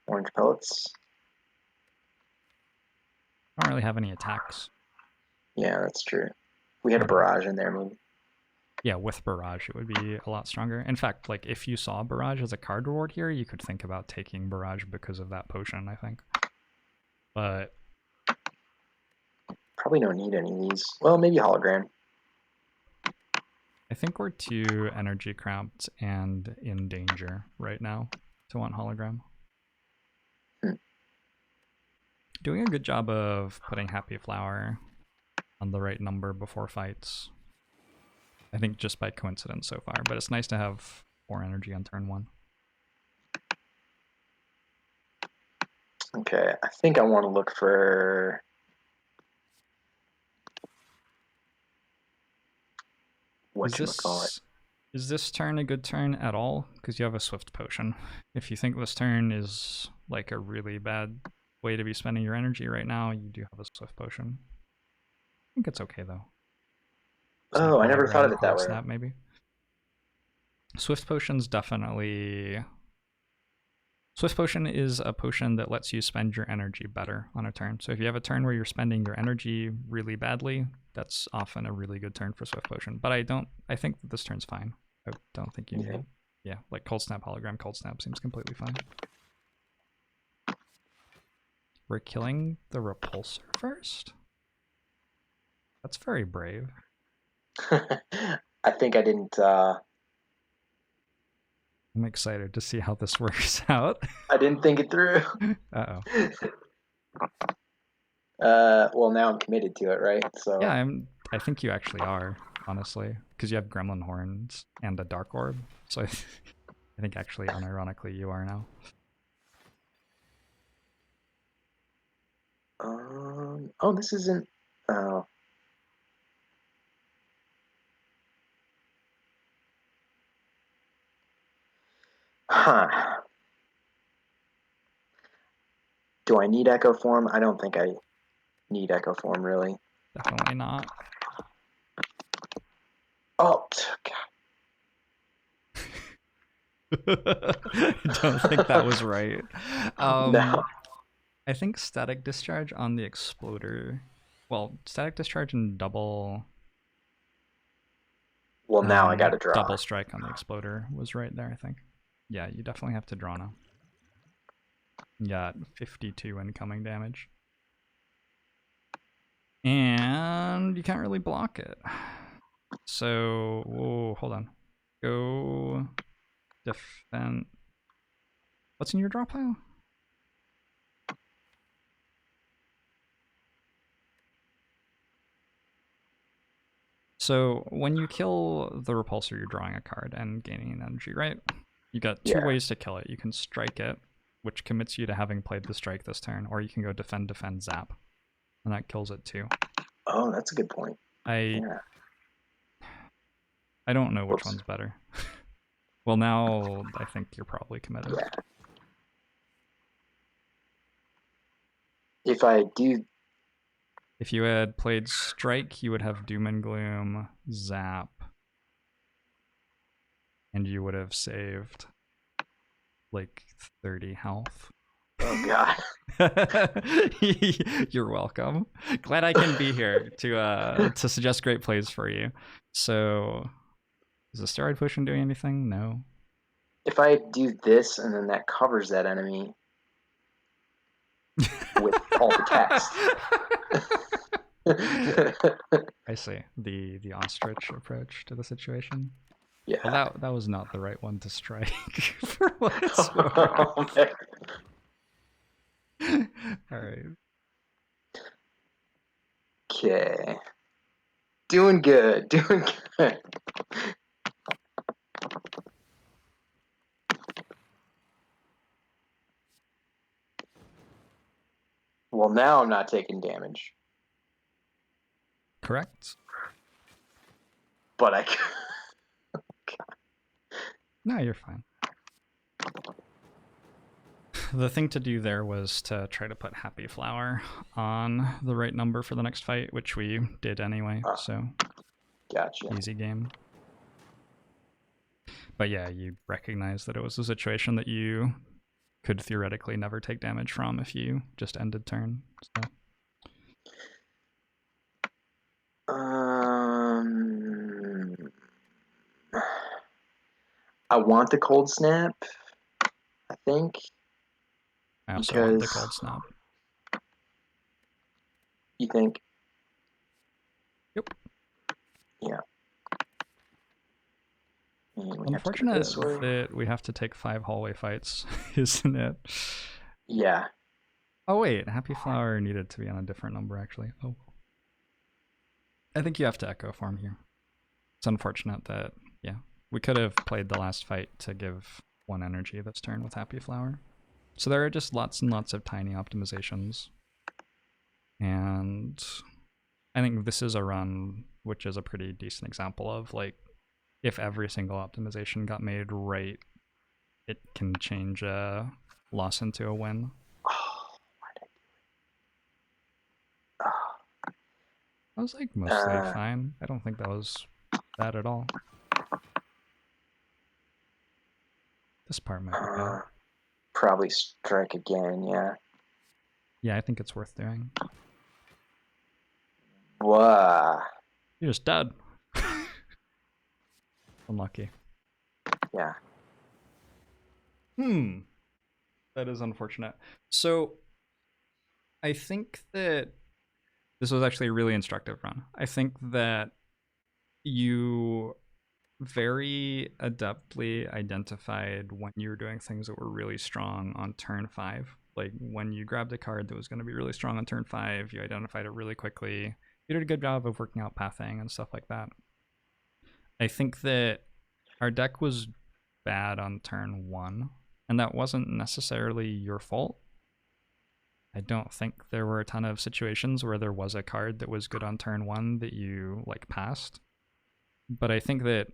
orange pellets. I don't really have any attacks. Yeah, that's true. We had a barrage in there, maybe. Yeah, with Barrage, it would be a lot stronger. In fact, like if you saw Barrage as a card reward here, you could think about taking Barrage because of that potion, I think. But Probably don't need any of these. Well, maybe Hologram. I think we're too energy cramped and in danger right now to want Hologram. Doing a good job of putting Happy Flower on the right number before fights. I think just by coincidence so far, but it's nice to have 4 energy on turn 1. Okay, I think I want to look for... Is this turn a good turn at all? Because you have a Swift Potion. If you think this turn is like a really bad way to be spending your energy right now, you do have a Swift Potion. I think it's okay though. Oh, I never thought of it that way. Snap, maybe. Swift Potion's definitely... Swift Potion is a potion that lets you spend your energy better on a turn. So if you have a turn where you're spending your energy really badly, that's often a really good turn for Swift Potion. But I think that this turn's fine. I don't think you need it. Yeah, like Cold Snap, Hologram, Cold Snap seems completely fine. We're killing the Repulsor first? That's very brave. I think I didn't... I'm excited to see how this works out. I didn't think it through. Uh-oh. Well, now I'm committed to it, right? So yeah, I think you actually are, honestly, because you have Gremlin Horns and a Dark Orb. So I think actually, unironically, you are now. Oh, this isn't... Oh. Huh. Do I need Echo Form? I don't think I need Echo Form, really. Definitely not. Oh, God. I don't think that was right. No. I think Static Discharge on the Exploder... Well, Static Discharge and double... Well, now I gotta draw. Double Strike on the Exploder was right there, I think. Yeah, you definitely have to draw now. You got 52 incoming damage. And you can't really block it. So, whoa, hold on. Go defend. What's in your draw pile? So when you kill the Repulsor, you're drawing a card and gaining an energy, right? You got two ways to kill it. You can strike it, which commits you to having played the strike this turn, or you can go defend, defend, zap, and that kills it too. Oh, that's a good point. I don't know which one's better. Well, now I think you're probably committed. Yeah. If you had played strike, you would have Doom and Gloom, zap, and you would have saved like 30 health. Oh god. You're welcome. Glad I can be here to suggest great plays for you. So, is the steroid potion doing anything? No. If I do this and then that covers that enemy with all the text. I see. The ostrich approach to the situation. Yeah. Well, that was not the right one to strike for what it's worth. All right. Okay. Doing good. Doing good. Well, now I'm not taking damage. Correct. But I. No, you're fine. The thing to do there was to try to put Happy Flower on the right number for the next fight, which we did anyway, so gotcha. Easy game. But yeah, you recognize that it was a situation that you could theoretically never take damage from if you just ended turn. So. I want the cold snap, I think. I also want the cold snap. You think? Yep. Yeah. Unfortunate that we have to take 5 hallway fights, isn't it? Yeah. Oh wait, Happy Flower needed to be on a different number actually. Oh. I think you have to Echo Form here. It's unfortunate that, yeah. We could have played the last fight to give 1 energy this turn with Happy Flower. So there are just lots and lots of tiny optimizations. And I think this is a run which is a pretty decent example of, like, if every single optimization got made right, it can change a loss into a win. Oh, why did I do it? That was like mostly fine. I don't think that was bad at all. This part might be bad. Probably strike again, yeah. Yeah, I think it's worth doing. Wow. You're just dead. Unlucky. Yeah. That is unfortunate. So, I think that this was actually a really instructive run. I think that you very adeptly identified when you were doing things that were really strong on turn 5. Like when you grabbed a card that was going to be really strong on turn 5, you identified it really quickly. You did a good job of working out pathing and stuff like that. I think that our deck was bad on turn 1, and that wasn't necessarily your fault. I don't think there were a ton of situations where there was a card that was good on turn 1 that you like passed. But I think that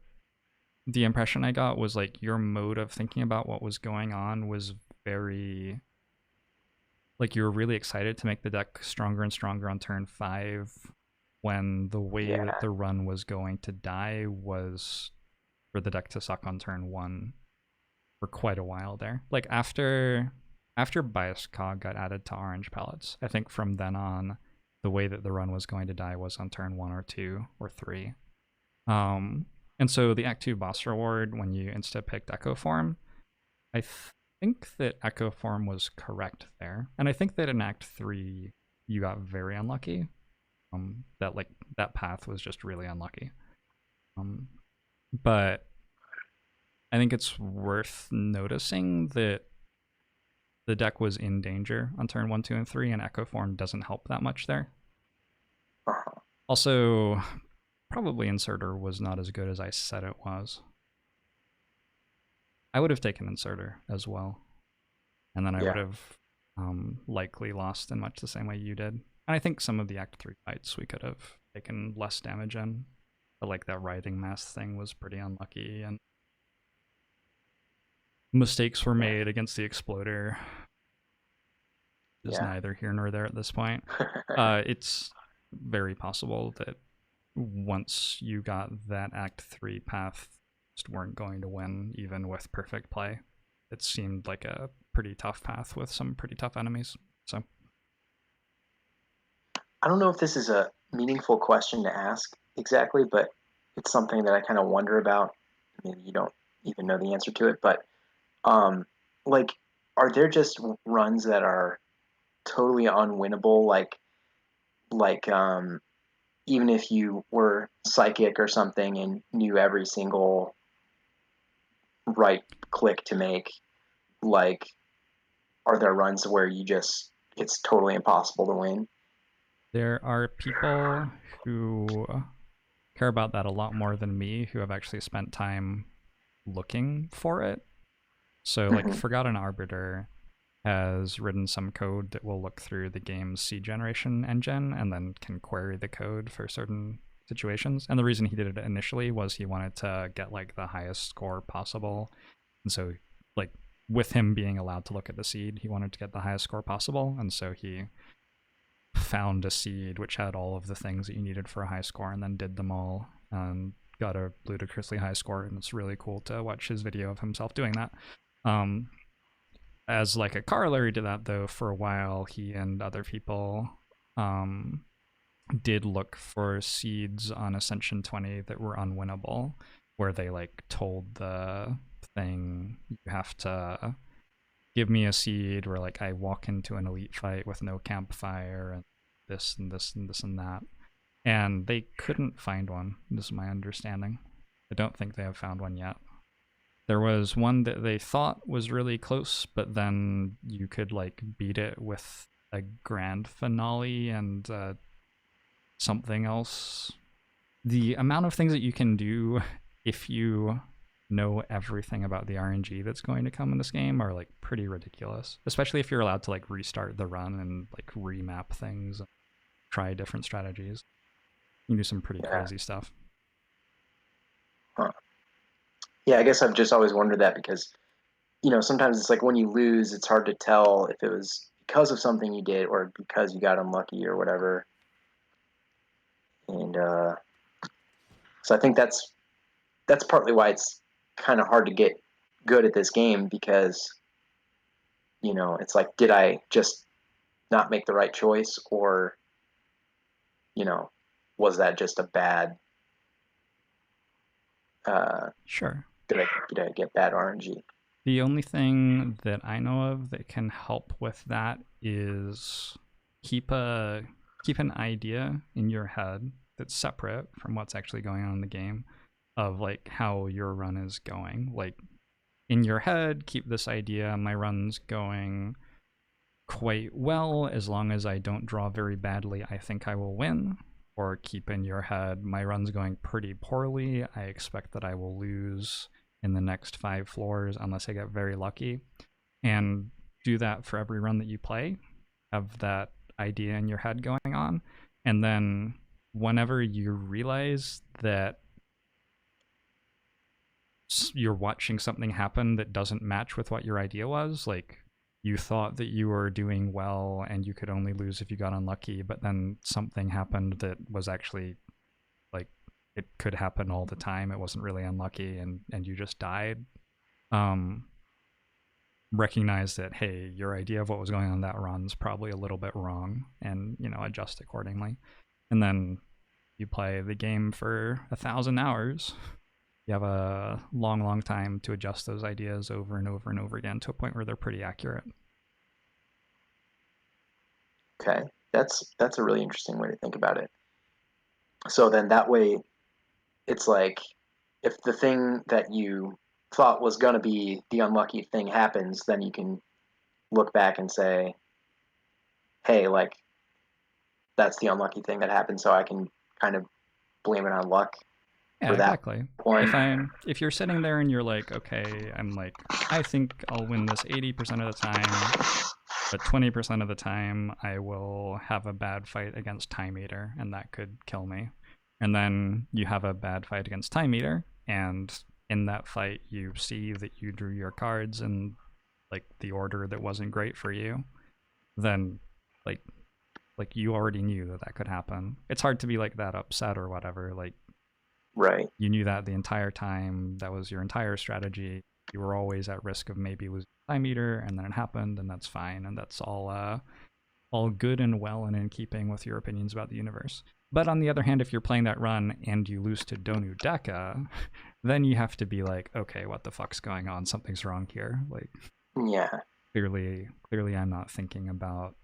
the impression I got was like your mode of thinking about what was going on was very, like, you were really excited to make the deck stronger and stronger on turn 5 when the way that the run was going to die was for the deck to suck on turn 1 for quite a while there. Like after Bias Cog got added to orange palettes, I think from then on the way that the run was going to die was on turn 1 or 2 or 3. And so the Act 2 boss reward, when you insta-picked Echo Form, I think that Echo Form was correct there. And I think that in Act 3, you got very unlucky. That path was just really unlucky. But I think it's worth noticing that the deck was in danger on turn 1, 2, and 3, and Echo Form doesn't help that much there. Also, probably Inserter was not as good as I said it was. I would have taken Inserter as well. and then I would Yeah. have likely lost in much the same way you did. And I think some of the Act 3 fights we could have taken less damage in, but like that riding mass thing was pretty unlucky, and mistakes were Yeah. made against the exploder. Is Yeah. neither here nor there at this point. It's very possible that once you got that Act 3 path, just weren't going to win, even with perfect play. It seemed like a pretty tough path with some pretty tough enemies. So I don't know if this is a meaningful question to ask exactly, but it's something that I kind of wonder about. Maybe you don't even know the answer to it, but um, like, are there just runs that are totally unwinnable? Like, even if you were psychic or something and knew every single right click to make, like, are there runs where you just it's totally impossible to win? there are people who care about that a lot more than me, who have actually spent time looking for it. So, like, Hmm. Forgotten Arbiter has written some code that will look through the game's seed generation engine and then can query the code for certain situations. And the reason he did it initially was he wanted to get like the highest score possible. And so, like, with him being allowed to look at the seed, he wanted to get the highest score possible. And so he found a seed which had all of the things that you needed for a high score and then did them all and got a ludicrously high score. And it's really cool to watch his video of himself doing that. Um, as like a corollary to that, though, for a while he and other people um, did look for seeds on Ascension 20 that were unwinnable, where they like told the thing, you have to give me a seed where like I walk into an elite fight with no campfire and this and this and this and that. And they couldn't find one. This is my understanding. I don't think they have found one yet. There was one that they thought was really close, but then you could like beat it with a grand finale and something else. The amount of things that you can do if you know everything about the RNG that's going to come in this game are like pretty ridiculous, especially if you're allowed to like restart the run and like remap things, and try different strategies. You can do some pretty Yeah. crazy stuff. Huh. Yeah, I guess I've just always wondered that because, sometimes it's like when you lose, it's hard to tell if it was because of something you did or because you got unlucky or whatever. And so I think that's partly why it's kind of hard to get good at this game because, it's like, did I just not make the right choice, or, you know, was that just a bad, uh, Sure. did I get bad RNG? The only thing that I know of that can help with that is keep a keep an idea in your head that's separate from what's actually going on in the game of like how your run is going. Like in your head, keep this idea, my run's going quite well. As long as I don't draw very badly, I think I will win. Or keep in your head, my run's going pretty poorly. I expect that I will lose in the next 5 floors unless I get very lucky. And do that for every run that you play. Have that idea in your head going on. And then whenever you realize that you're watching something happen that doesn't match with what your idea was, like you thought that you were doing well and you could only lose if you got unlucky, but then something happened that was actually like it could happen all the time. It wasn't really unlucky and you just died. Um recognize that, hey, your idea of what was going on that run's probably a little bit wrong, and adjust accordingly. And then you play the game for 1,000 hours. You have a long time to adjust those ideas over and over and over again to a point where they're pretty accurate. Okay, that's a really interesting way to think about it. So then that way, it's like if the thing that you thought was going to be the unlucky thing happens, then you can look back and say, hey, like, that's the unlucky thing that happened, so I can kind of blame it on luck. Yeah, for that exactly. point. If you're sitting there and you're like, okay, I think I'll win this 80% of the time, but 20% of the time I will have a bad fight against Time Eater, and that could kill me. And then you have a bad fight against Time Eater, and in that fight you see that you drew your cards in like the order that wasn't great for you. Then like you already knew that that could happen. It's hard to be like that upset or whatever. Like Right. you knew that the entire time. That was your entire strategy. You were always at risk of maybe losing Time Eater, and then it happened, and that's fine, and that's all good and well and in keeping with your opinions about the universe. But on the other hand, if you're playing that run and you lose to Donu Deka, then you have to be like, okay, what the fuck's going on? Something's wrong here. Like, Yeah. clearly, I'm not thinking about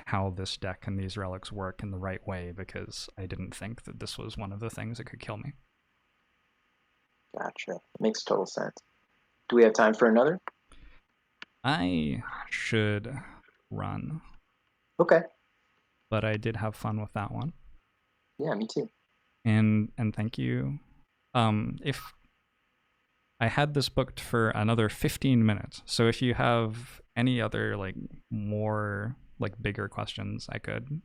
how this deck and these relics work in the right way because I didn't think that this was one of the things that could kill me. Gotcha. Makes total sense. Do we have time for another? I should run, Okay. but I did have fun with that one. Yeah, me too. And thank you. If I had this booked for another 15 minutes, so if you have any other like more like bigger questions, I could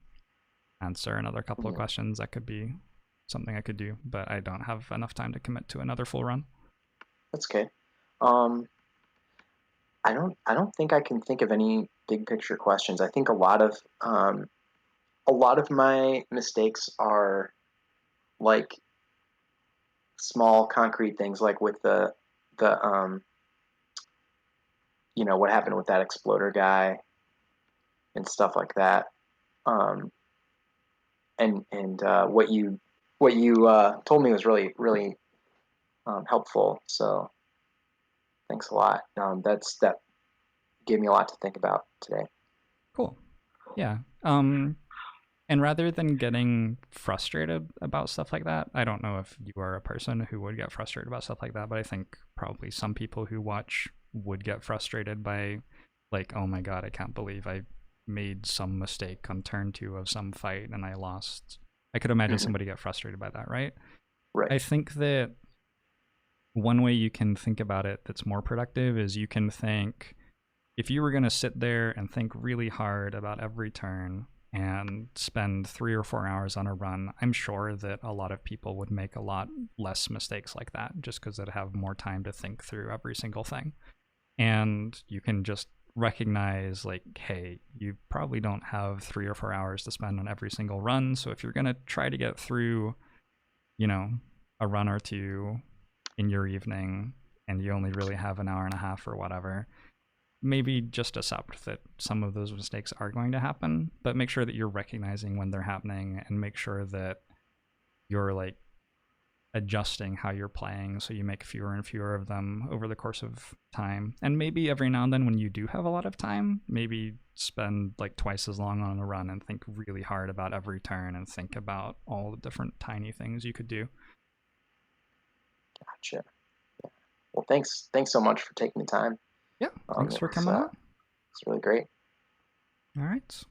answer another couple of questions. That could be something I could do, but I don't have enough time to commit to another full run. That's okay. I don't think I can think of any big picture questions. I think a lot of my mistakes are like small concrete things, like with the what happened with that exploder guy and stuff like that. Um, and what you told me was really really helpful. So thanks a lot. That gave me a lot to think about today. Cool. Yeah. And rather than getting frustrated about stuff like that, I don't know if you are a person who would get frustrated about stuff like that, but I think probably some people who watch would get frustrated by, like, oh my god, I can't believe I made some mistake on turn 2 of some fight and I lost. I could imagine somebody get frustrated by that, right? Right. I think that one way you can think about it that's more productive is you can think, if you were going to sit there and think really hard about every turn and spend 3 or 4 hours on a run, I'm sure that a lot of people would make a lot less mistakes like that just because they'd have more time to think through every single thing. And you can just recognize, like, hey, you probably don't have 3 or 4 hours to spend on every single run. So if you're going to try to get through, a run or two in your evening and you only really have an hour and a half or whatever, maybe just accept that some of those mistakes are going to happen, but make sure that you're recognizing when they're happening and make sure that you're like adjusting how you're playing so you make fewer and fewer of them over the course of time. And maybe every now and then when you do have a lot of time, maybe spend like twice as long on a run and think really hard about every turn and think about all the different tiny things you could do. Gotcha. Yeah. Well, thanks so much for taking the time. Yeah, thanks for coming on. It's really great. All right.